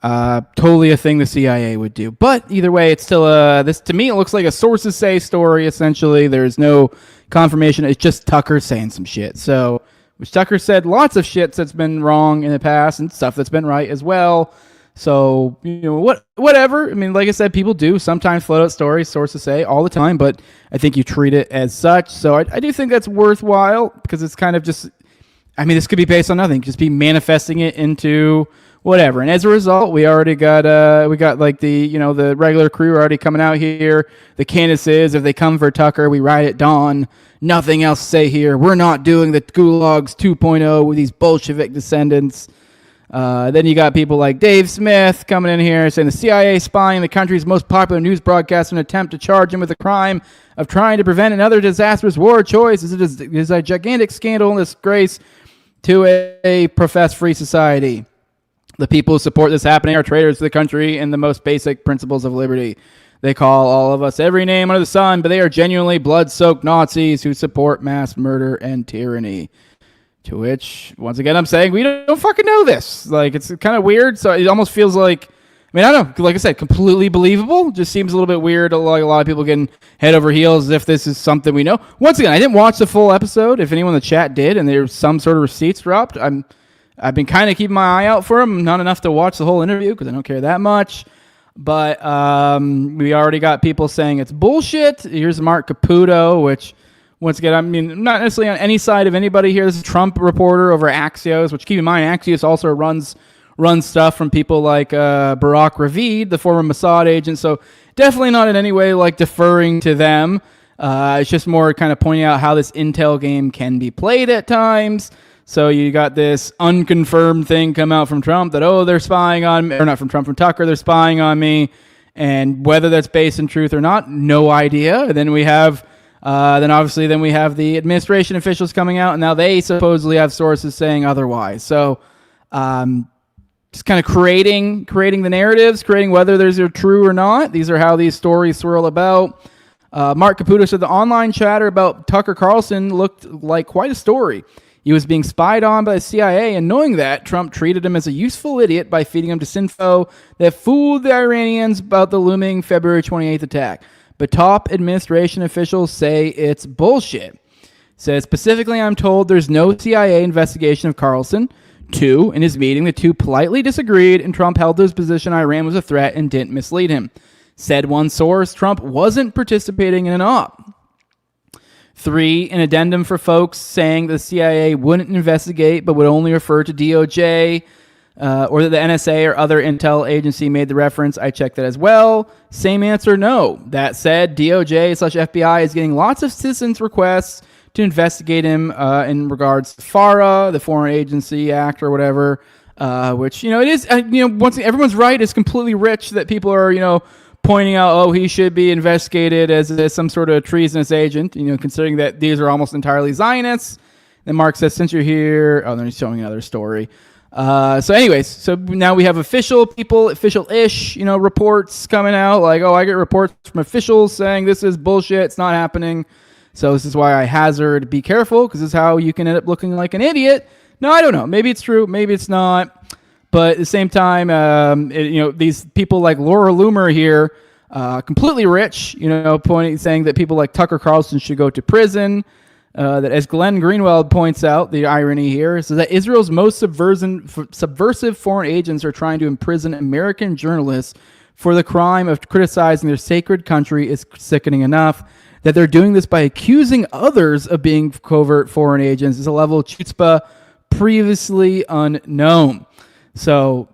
Totally a thing the CIA would do. But either way, it's still this to me, it looks like a sources say story, essentially. There's no confirmation. It's just Tucker saying some shit. So, which Tucker said lots of shit that's been wrong in the past and stuff that's been right as well. So, you know, whatever. I mean, like I said, people do sometimes float out stories, sources say, all the time, but I think you treat it as such. So I do think that's worthwhile because it's kind of just, I mean, this could be based on nothing. Just be manifesting it into whatever. And as a result, we already got, like the, you know, the regular crew are already coming out here. The Candaces, if they come for Tucker, we ride at dawn. Nothing else to say here. We're not doing the gulags 2.0 with these Bolshevik descendants. Then you got people like Dave Smith coming in here saying the CIA spying the country's most popular news broadcaster in an attempt to charge him with the crime of trying to prevent another disastrous war choice is a gigantic scandal and disgrace to a professed free society. The people who support this happening are traitors to the country and the most basic principles of liberty. They call all of us every name under the sun, but they are genuinely blood-soaked Nazis who support mass murder and tyranny. To which, once again, I'm saying we don't fucking know this. Like, it's kind of weird. So it almost feels like, I mean, I don't know. Like I said, completely believable. Just seems a little bit weird. Like a lot of people getting head over heels as if this is something we know. Once again, I didn't watch the full episode. If anyone in the chat did, and there's some sort of receipts dropped, I've been kind of keeping my eye out for them. Not enough to watch the whole interview because I don't care that much. But we already got people saying it's bullshit. Here's Mark Caputo, which, once again, I mean, not necessarily on any side of anybody here. This is a Trump reporter over Axios, which, keep in mind, Axios also runs stuff from people like Barack Ravid, the former Mossad agent. So definitely not in any way like deferring to them. It's just more kind of pointing out how this intel game can be played at times. So you got this unconfirmed thing come out from Trump that, oh, they're spying on me, or not from Trump, from Tucker, they're spying on me. And whether that's based in truth or not, no idea. And then we have, then we have the administration officials coming out, and now they supposedly have sources saying otherwise. So just kind of creating the narratives, creating whether those are true or not. These are how these stories swirl about. Mark Caputo said the online chatter about Tucker Carlson looked like quite a story. He was being spied on by the CIA, and knowing that, Trump treated him as a useful idiot by feeding him disinfo that fooled the Iranians about the looming February 28th attack. But top administration officials say it's bullshit. Says, specifically, I'm told there's no CIA investigation of Carlson. 2, in his meeting, the two politely disagreed, and Trump held to his position Iran was a threat and didn't mislead him. Said one source, Trump wasn't participating in an op. 3, an addendum for folks saying the CIA wouldn't investigate but would only refer to DOJ or that the NSA or other intel agency made the reference. I checked that as well. Same answer, no. That said, DOJ/FBI is getting lots of citizens' requests to investigate him in regards to FARA, the Foreign Agency Act or whatever, which, you know, it is, once everyone's right, it's completely rich that people are, pointing out, oh, he should be investigated as some sort of treasonous agent, considering that these are almost entirely Zionists. Then Mark says, since you're here, then he's showing another story. So anyways, so now we have official-ish, reports coming out, like, oh, I get reports from officials saying this is bullshit, it's not happening. So this is why I hazard, be careful, because this is how you can end up looking like an idiot. No, I don't know. Maybe it's true, maybe it's not. But at the same time, these people like Laura Loomer here, completely rich, saying that people like Tucker Carlson should go to prison. That, as Glenn Greenwald points out, the irony here is that Israel's most subversive foreign agents are trying to imprison American journalists for the crime of criticizing their sacred country is sickening enough. That they're doing this by accusing others of being covert foreign agents is a level of chutzpah previously unknown. So,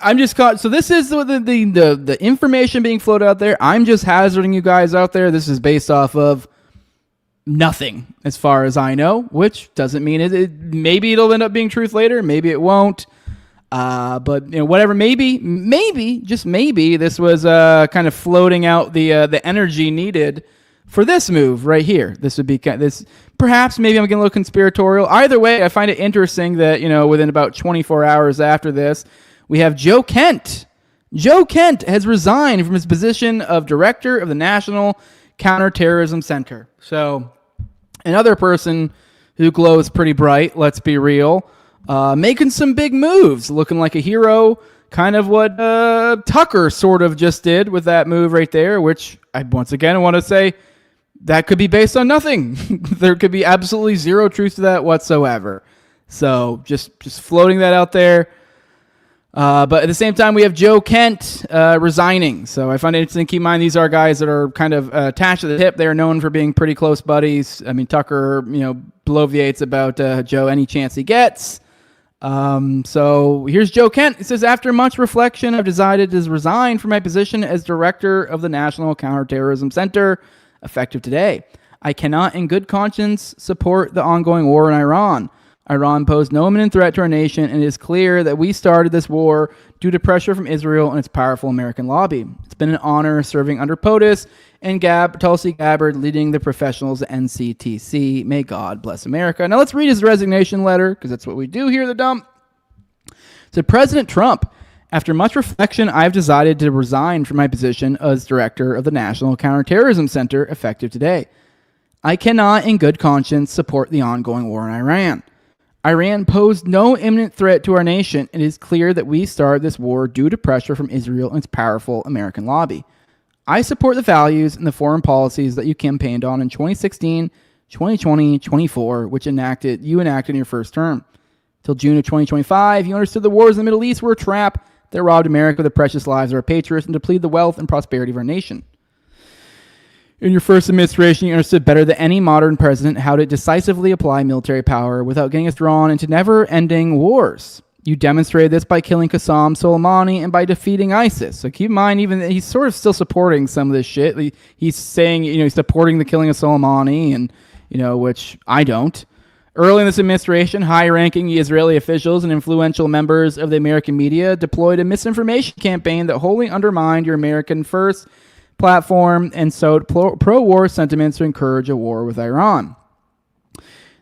I'm just caught. So this is the information being floated out there. I'm just hazarding you guys out there. This is based off of nothing as far as I know, which doesn't mean it maybe it'll end up being truth later. Maybe it won't. But whatever. Maybe just maybe this was kind of floating out the energy needed for this move right here. This would be this. Perhaps maybe I'm getting a little conspiratorial. Either way, I find it interesting that within about 24 hours after this, we have Joe Kent. Joe Kent has resigned from his position of director of the National Counterterrorism Center. So another person who glows pretty bright. Let's be real. Making some big moves, looking like a hero, kind of what Tucker sort of just did with that move right there, which I once again want to say that could be based on nothing. There could be absolutely zero truth to that whatsoever. So just floating that out there. But at the same time, we have Joe Kent resigning. So I find it interesting. Keep in mind, these are guys that are kind of attached to the hip. They are known for being pretty close buddies. I mean, Tucker, bloviates about Joe any chance he gets. So here's Joe Kent. It says, after much reflection, I've decided to resign from my position as director of the National Counterterrorism Center, effective today. I cannot in good conscience support the ongoing war in Iran. Iran posed no imminent threat to our nation, and it is clear that we started this war due to pressure from Israel and its powerful American lobby. It's been an honor serving under POTUS and Tulsi Gabbard leading the professionals at NCTC. May God bless America. Now let's read his resignation letter, because that's what we do here at the dump. To President Trump, after much reflection, I've decided to resign from my position as director of the National Counterterrorism Center, effective today. I cannot in good conscience support the ongoing war in Iran. Iran posed no imminent threat to our nation. It is clear that we started this war due to pressure from Israel and its powerful American lobby. I support the values and the foreign policies that you campaigned on in 2016, 2020, 24, which you enacted in your first term. Till June of 2025, you understood the wars in the Middle East were a trap that robbed America of the precious lives of our patriots and depleted the wealth and prosperity of our nation. In your first administration, you understood better than any modern president how to decisively apply military power without getting us drawn into never-ending wars. You demonstrated this by killing Qasem Soleimani and by defeating ISIS. So keep in mind, even he's sort of still supporting some of this shit. He's saying, he's supporting the killing of Soleimani, and which I don't. Early in this administration, high-ranking Israeli officials and influential members of the American media deployed a misinformation campaign that wholly undermined your American first platform and sowed pro-war sentiments to encourage a war with Iran.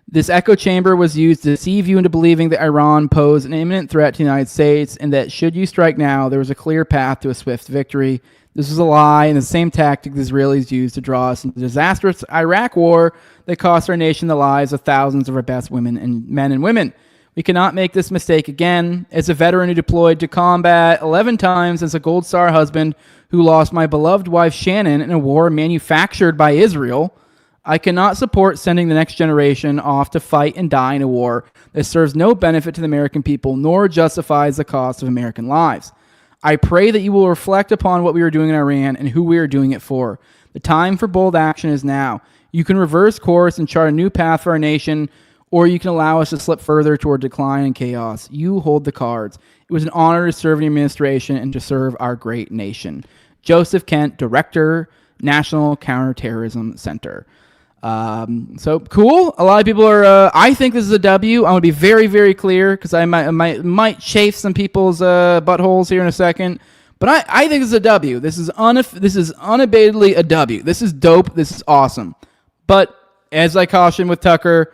This echo chamber was used to deceive you into believing that Iran posed an imminent threat to the United States and that should you strike now, there was a clear path to a swift victory. This was a lie and the same tactic the Israelis used to draw us into the disastrous Iraq war that cost our nation the lives of thousands of our best men and women. We cannot make this mistake again. As a veteran who deployed to combat 11 times as a Gold Star husband who lost my beloved wife Shannon in a war manufactured by Israel, I cannot support sending the next generation off to fight and die in a war that serves no benefit to the American people nor justifies the cost of American lives. I pray that you will reflect upon what we are doing in Iran and who we are doing it for. The time for bold action is now. You can reverse course and chart a new path for our nation, or you can allow us to slip further toward decline and chaos. You hold the cards. It was an honor to serve in the administration and to serve our great nation. Joseph Kent, Director, National Counterterrorism Center. So cool. A lot of people are, I think this is a W. I'm going to be very, very clear because I might chafe some people's buttholes here in a second. But I think this is a W. This is unabatedly a W. This is dope. This is awesome. But as I cautioned with Tucker,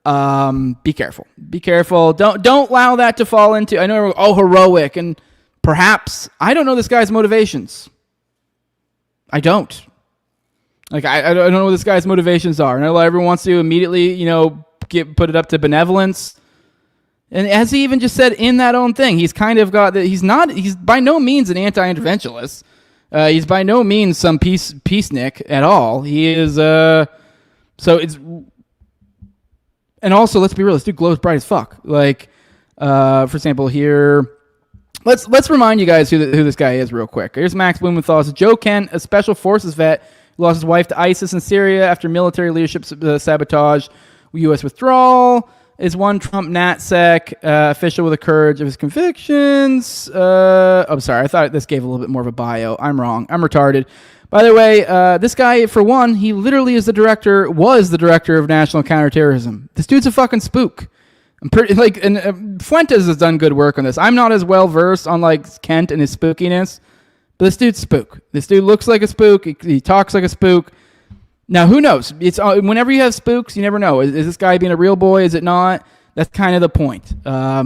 be careful. Be careful. Don't allow that to fall into, I know, heroic. And perhaps, I don't know this guy's motivations. I don't. Like, I don't know what this guy's motivations are. And I know everyone wants to immediately, put it up to benevolence. And as he even just said in that own thing, he's kind of got that. He's by no means an anti-interventionalist. He's by no means some peacenik at all. He is, so it's, and also let's be real, this dude glows bright as fuck. Like, for example, here, let's remind you guys who this guy is real quick. Here's Max Blumenthal's Joe Kent, a special forces vet who lost his wife to ISIS in Syria after military leadership sabotage, U.S. withdrawal. is one Trump NatSec official with the courage of his convictions. I'm sorry. I thought this gave a little bit more of a bio. I'm wrong. I'm retarded. By the way, this guy, for one, he literally was the director of national counterterrorism. This dude's a fucking spook. I'm pretty Fuentes has done good work on this. I'm not as well versed on like Kent and his spookiness, but this dude's spook. This dude looks like a spook. He talks like a spook. Now, who knows? It's whenever you have spooks, you never know. Is this guy being a real boy? Is it not? That's kind of the point. I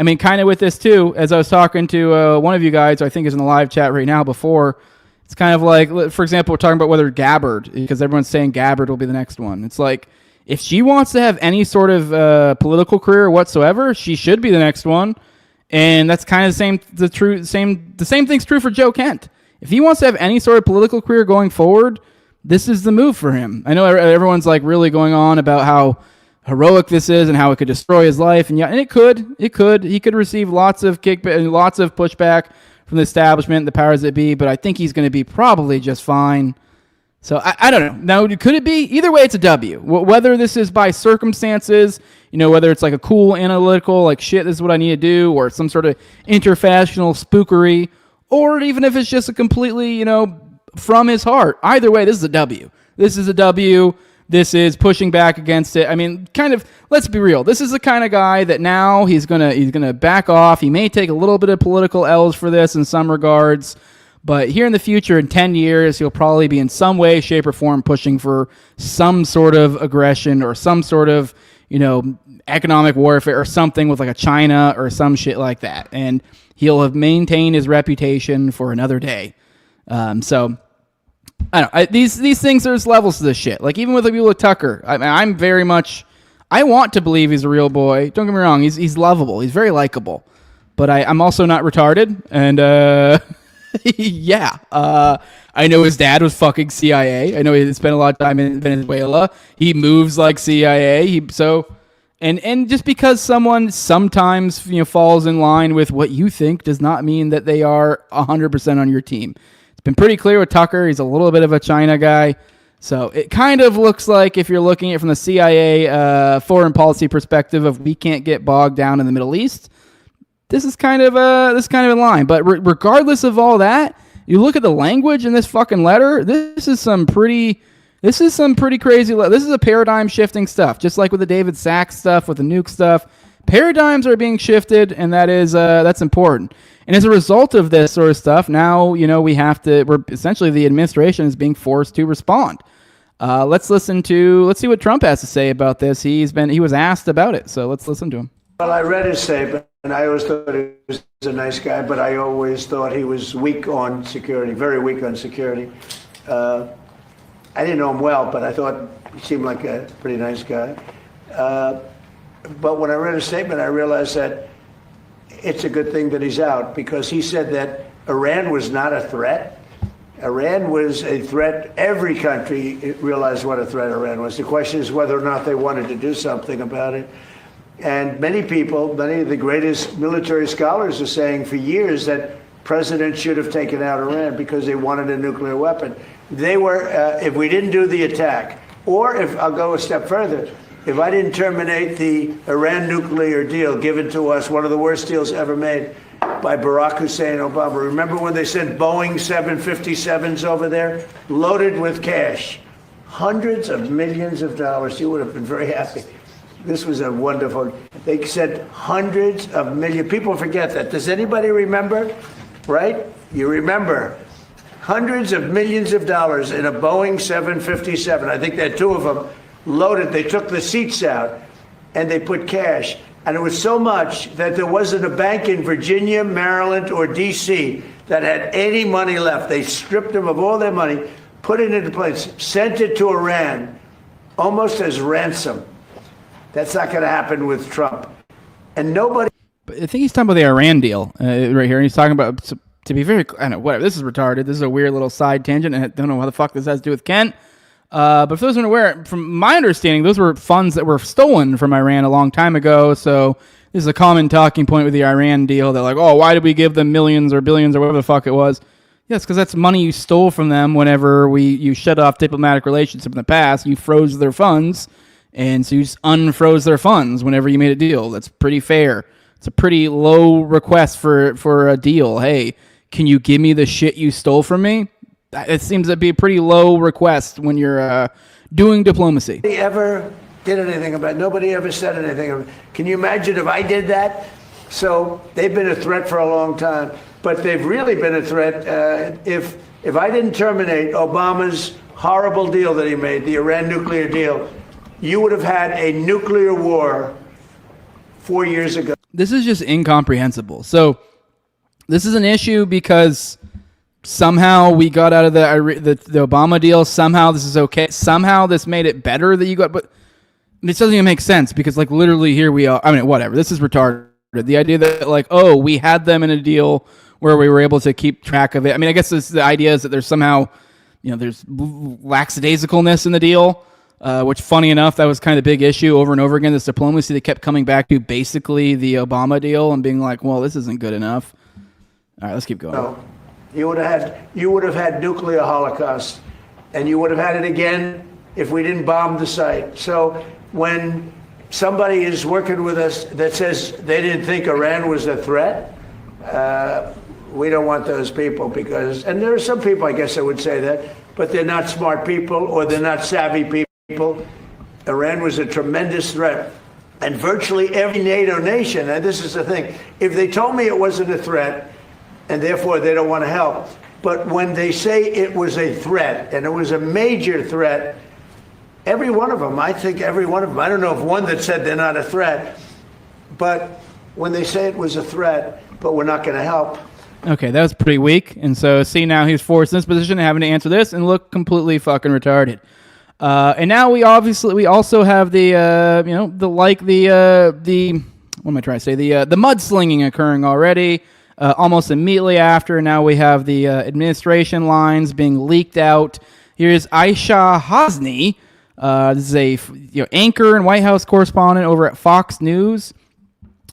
mean, kind of with this too, as I was talking to one of you guys, I think is in the live chat right now before, it's kind of like, for example, we're talking about whether Gabbard, because everyone's saying Gabbard will be the next one. It's like, if she wants to have any sort of political career whatsoever, she should be the next one. And that's kind of the same thing's true for Joe Kent. If he wants to have any sort of political career going forward, this is the move for him. I know everyone's like really going on about how heroic this is and how it could destroy his life, and it could. He could receive lots of kickback and lots of pushback from the establishment, the powers that be, but I think he's going to be probably just fine. So I don't know. Now, could it be? Either way, it's a W. Whether this is by circumstances, whether it's like a cool analytical, like shit, this is what I need to do, or some sort of interfashional spookery, or even if it's just a completely, from his heart. Either way, this is a W. This is a W. This is pushing back against it. I mean, kind of, let's be real. This is the kind of guy that now he's gonna back off. He may take a little bit of political L's for this in some regards, but here in the future, in 10 years, he'll probably be in some way, shape, or form pushing for some sort of aggression or some sort of, economic warfare or something with like a China or some shit like that. And he'll have maintained his reputation for another day. So I don't know. These things, there's levels to this shit. Like even with the people with Tucker, I'm very much, I want to believe he's a real boy. Don't get me wrong. He's lovable. He's very likable, but I'm also not retarded. And, yeah. I know his dad was fucking CIA. I know he spent a lot of time in Venezuela. He moves like CIA. And just because someone sometimes falls in line with what you think does not mean that they are 100% on your team. It's been pretty clear with Tucker. He's a little bit of a China guy. So it kind of looks like, if you're looking at it from the CIA foreign policy perspective of we can't get bogged down in the Middle East, this is kind of in line. But regardless of all that, you look at the language in this fucking letter. This is some pretty crazy. This is a paradigm shifting stuff, just like with the David Sachs stuff, with the nuke stuff. Paradigms are being shifted, and that's important. And as a result of this sort of stuff, now we're essentially, the administration is being forced to respond. Let's see what Trump has to say about this. He was asked about it, so let's listen to him. Well, I read his statement, and I always thought he was a nice guy, but I always thought he was weak on security, very weak on security. I didn't know him well, but I thought he seemed like a pretty nice guy. But when I read his statement, I realized that it's a good thing that he's out, because he said that Iran was not a threat. Iran was a threat. Every country realized what a threat Iran was. The question is whether or not they wanted to do something about it. And many of the greatest military scholars are saying for years that presidents should have taken out Iran because they wanted a nuclear weapon. They were, if we didn't do the attack, or if I'll go a step further, if I didn't terminate the Iran nuclear deal given to us, one of the worst deals ever made by Barack Hussein Obama. Remember when they sent Boeing 757s over there, loaded with cash, hundreds of millions of dollars? You would have been very happy. This was a wonderful, they said hundreds of millions. People forget that. Does anybody remember? Right? You remember. Hundreds of millions of dollars in a Boeing 757. I think there are two of them loaded. They took the seats out and they put cash. And it was so much that there wasn't a bank in Virginia, Maryland, or D.C. that had any money left. They stripped them of all their money, put it into place, sent it to Iran, almost as ransom. That's not going to happen with Trump. And nobody... But I think he's talking about the Iran deal right here. And he's talking about, to be very... I don't know, whatever. This is retarded. This is a weird little side tangent. And I don't know how the fuck this has to do with Kent. But for those who aren't aware, from my understanding, those were funds that were stolen from Iran a long time ago. So this is a common talking point with the Iran deal. They're like, oh, why did we give them millions or billions or whatever the fuck it was? Yes, because that's money you stole from them whenever you shut off diplomatic relations in the past. You froze their funds. And so you just unfroze their funds whenever you made a deal. That's pretty fair. It's a pretty low request for a deal. Hey, can you give me the shit you stole from me? It seems to be a pretty low request when you're doing diplomacy. Nobody ever did anything about it. Nobody ever said anything. Can you imagine if I did that? So they've been a threat for a long time, but they've really been a threat. If I didn't terminate Obama's horrible deal that he made, the Iran nuclear deal, you would have had a nuclear war 4 years ago. This is just incomprehensible. So this is an issue because somehow we got out of the Obama deal. Somehow this is okay. Somehow this made it better that you got, but this doesn't even make sense because like literally here we are. I mean, whatever. This is retarded. The idea that like, oh, we had them in a deal where we were able to keep track of it. I mean, I guess the idea is that there's somehow, there's lackadaisicalness in the deal, which funny enough, that was kind of the big issue over and over again. This diplomacy that kept coming back to basically the Obama deal and being like, well, this isn't good enough. All right, let's keep going. No. You would have had nuclear holocaust, and you would have had it again if we didn't bomb the site. So when somebody is working with us that says they didn't think Iran was a threat, we don't want those people because, and there are some people, I guess I would say that, but they're not smart people or they're not savvy people. Iran was a tremendous threat. And virtually every NATO nation, and this is the thing, if they told me it wasn't a threat, and therefore they don't want to help, but when they say it was a threat, and it was a major threat, every one of them, I think every one of them, I don't know of one that said they're not a threat, but when they say it was a threat, but we're not going to help. Okay, that was pretty weak. And so, see, now he's forced in this position and having to answer this and look completely fucking retarded. And now we also have the what am I trying to say? The mudslinging occurring already, almost immediately after. Now we have the administration lines being leaked out. Here's Aisha Hasni. This is a anchor and White House correspondent over at Fox News.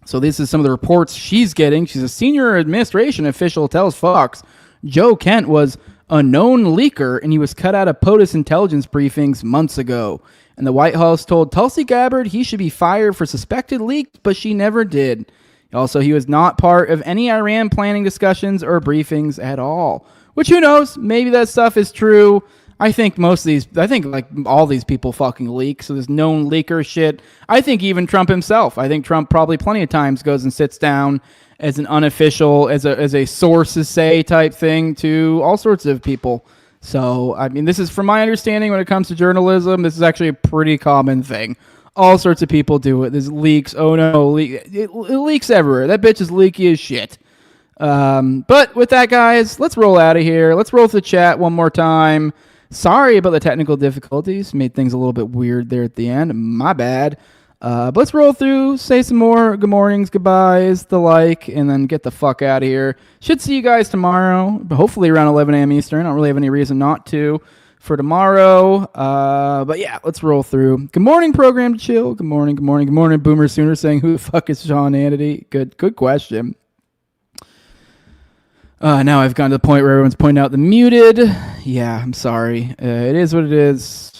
So this is some of the reports she's getting. She's a senior administration official, tells Fox Joe Kent was a known leaker and he was cut out of POTUS intelligence briefings months ago. And the White House told Tulsi Gabbard he should be fired for suspected leaks, but she never did. Also, he was not part of any Iran planning discussions or briefings at all. Which, who knows? Maybe that stuff is true. I think like all these people fucking leak. So there's known leaker shit. I think even Trump himself. I think Trump probably plenty of times goes and sits down as an unofficial, as a sources say type thing to all sorts of people. So, I mean, this is from my understanding when it comes to journalism, this is actually a pretty common thing. All sorts of people do it. There's leaks. Oh no, it leaks everywhere. That bitch is leaky as shit. But with that, guys, let's roll out of here. Let's roll through the chat one more time. Sorry about the technical difficulties. Made things a little bit weird there at the end. My bad. But let's roll through, say some more good mornings, goodbyes, the like, and then get the fuck out of here. Should see you guys tomorrow, hopefully around 11 a.m. Eastern. I don't really have any reason not to for tomorrow. But yeah, let's roll through. Good morning, Program to Chill. Good morning, good morning, good morning. Boomer Sooner saying, who the fuck is Sean Hannity? Good question. Now I've gotten to the point where everyone's pointing out the muted. Yeah, I'm sorry. It is what it is.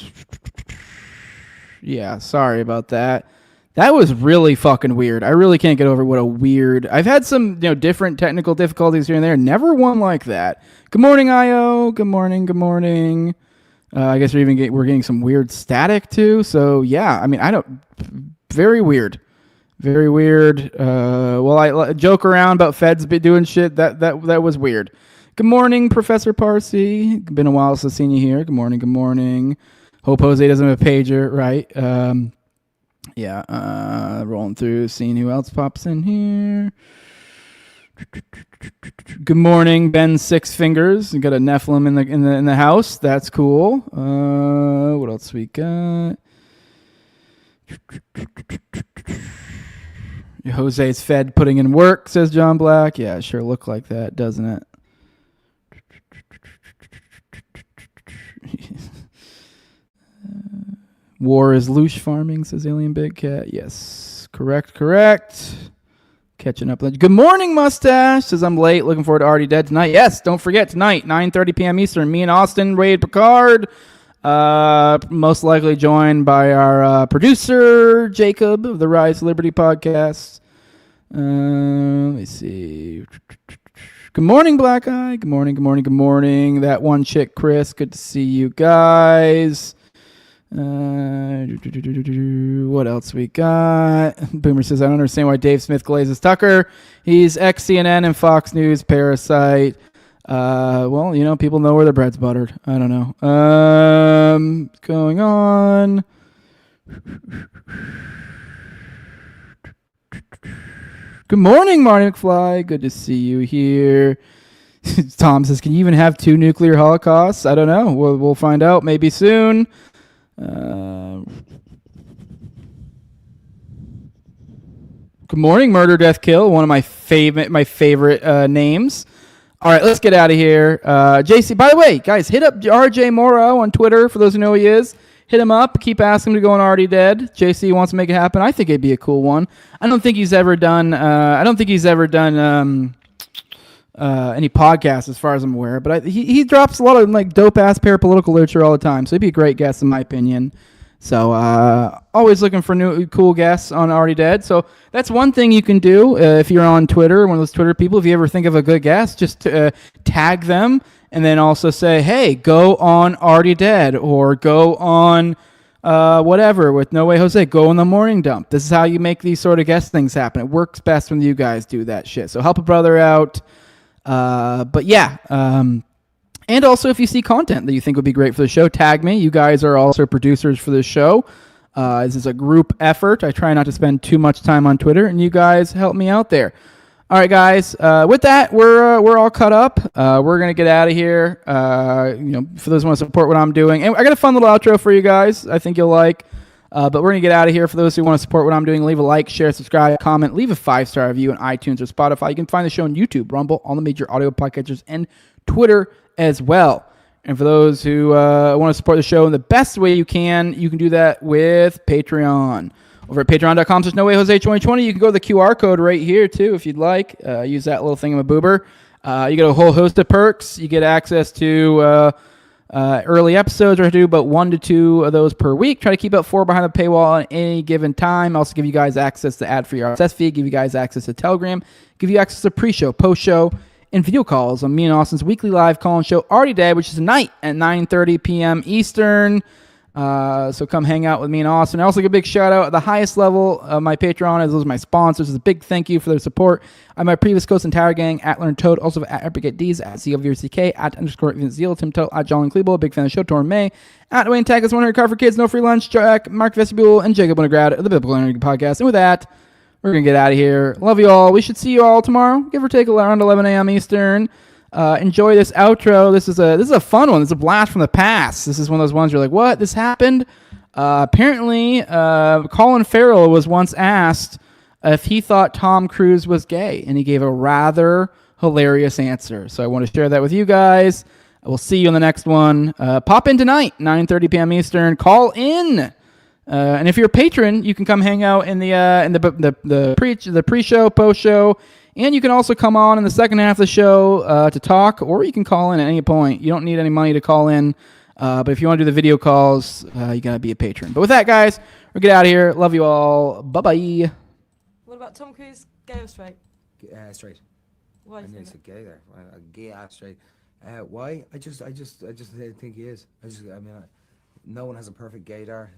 Yeah, sorry about that. That was really fucking weird. I really can't get over what a weird... I've had some different technical difficulties here and there. Never one like that. Good morning, IO. Good morning, good morning. I guess we're getting some weird static too. So yeah, I mean, very weird. Very weird. Well, I joke around about feds doing shit. That was weird. Good morning, Professor Parsi. Been a while since I've seen you here. Good morning, good morning. Hope Jose doesn't have a pager, right? Rolling through, seeing who else pops in here. Good morning, Ben Six Fingers. We got a Nephilim in the house. That's cool. What else we got? Jose's fed putting in work, says John Black. Yeah, it sure looked like that, doesn't it? War is loosh farming, says Alien Big Cat. Yes, correct. Catching up. Good morning, Mustache. Says I'm late. Looking forward to Already Dead tonight. Yes, don't forget tonight, 9:30 p.m. Eastern. Me and Austin raid Picard. Most likely joined by our producer, Jacob, of the Rise to Liberty podcast. Let me see. Good morning, Black Eye. Good morning, good morning, good morning. That one chick, Chris. Good to see you guys. What else we got? Boomer says, I don't understand why Dave Smith glazes Tucker. He's ex-CNN and Fox News parasite. Well, you know, people know where their bread's buttered. I don't know. What's going on? Good morning, Marty McFly. Good to see you here. Tom says, can you even have 2 nuclear holocausts? I don't know. We'll find out maybe soon. Good morning, Murder, Death, Kill. One of my favorite names. All right, let's get out of here. JC, by the way, guys, hit up RJ Morrow on Twitter for those who know who he is. Hit him up. Keep asking him to go on Already Dead. JC wants to make it happen. I think it'd be a cool one. I don't think he's ever done. Any podcasts, as far as I'm aware. But he drops a lot of like dope ass parapolitical literature all the time. So he'd be a great guest, in my opinion. So always looking for new cool guests on Already Dead. So that's one thing you can do if you're on Twitter, one of those Twitter people. If you ever think of a good guest, just tag them and then also say, hey, go on Already Dead or go on whatever with No Way Jose. Go on The Morning Dump. This is how you make these sort of guest things happen. It works best when you guys do that shit. So help a brother out. But yeah. And also, if you see content that you think would be great for the show, tag me. You guys are also producers for the show. This is a group effort. I try not to spend too much time on Twitter, and you guys help me out there. All right, guys. With that, we're all cut up. We're gonna get out of here. For those who want to support what I'm doing, and I got a fun little outro for you guys. I think you'll like. But we're gonna get out of here. For those who want to support what I'm doing, leave a like, share, subscribe, comment, leave a 5-star review on iTunes or Spotify. You can find the show on YouTube, Rumble, all the major audio podcatchers, and Twitter as well. And for those who want to support the show in the best way you can do that with Patreon. Over at patreon.com/NoWayJose2020, you can go to the QR code right here too if you'd like. Use that little thingamaboober. You get a whole host of perks. You get access to early episodes. I do about 1 to 2 of those per week. Try to keep up 4 behind the paywall at any given time. Also give you guys access to ad-free RSS feed. Give you guys access to Telegram. Give you access to pre-show, post-show, and video calls on me and Austin's weekly live call-in show, Already Dead, which is tonight at 9:30 p.m. Eastern. So come hang out with me and Austin. I also give a big shout-out at the highest level of my Patreon, as those are my sponsors. It's a big thank you for their support. I'm my previous Coast entire gang, at Learn Toad, also at EpicGetDs, at CLVRCK, at _Zeal, Tim Toad, at John Klebold, big fan of the show, Torn May, at Wayne Tackles, 100 Car for Kids, No Free Lunch, Jack, Mark Vestibule, and Jacob Winograd of the Biblical Energy Podcast. And with that, we're going to get out of here. Love you all. We should see you all tomorrow, give or take around 11 a.m. Eastern. Enjoy this outro. This is a fun one. This is a blast from the past. This is one of those ones you're like, what? This happened? Apparently, Colin Farrell was once asked if he thought Tom Cruise was gay, and he gave a rather hilarious answer. So I want to share that with you guys. We'll see you on the next one. Pop in tonight, 9:30 p.m. Eastern. Call in. And if you're a patron, you can come hang out in the pre-show, post-show, and you can also come on in the second half of the show to talk, or you can call in at any point. You don't need any money to call in, but if you want to do the video calls, you gotta be a patron. But with that, guys, we'll get out of here. Love you all. Bye-bye. What about Tom Cruise, gay or straight? Straight. Why? I mean, it's gay there. Gay straight. Why? I just think he is. No one has a perfect gaydar,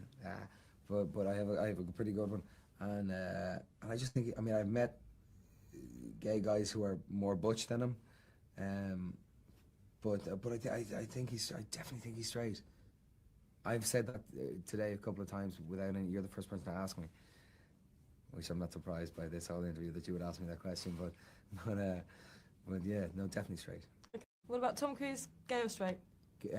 but I have a pretty good one, and I just think I've met gay guys who are more butch than him, but I definitely think he's straight. I've said that today a couple of times without any. You're the first person to ask me, which I'm not surprised by this whole interview that you would ask me that question, but yeah, no, definitely straight. What about Tom Cruise, gay or straight? Straight.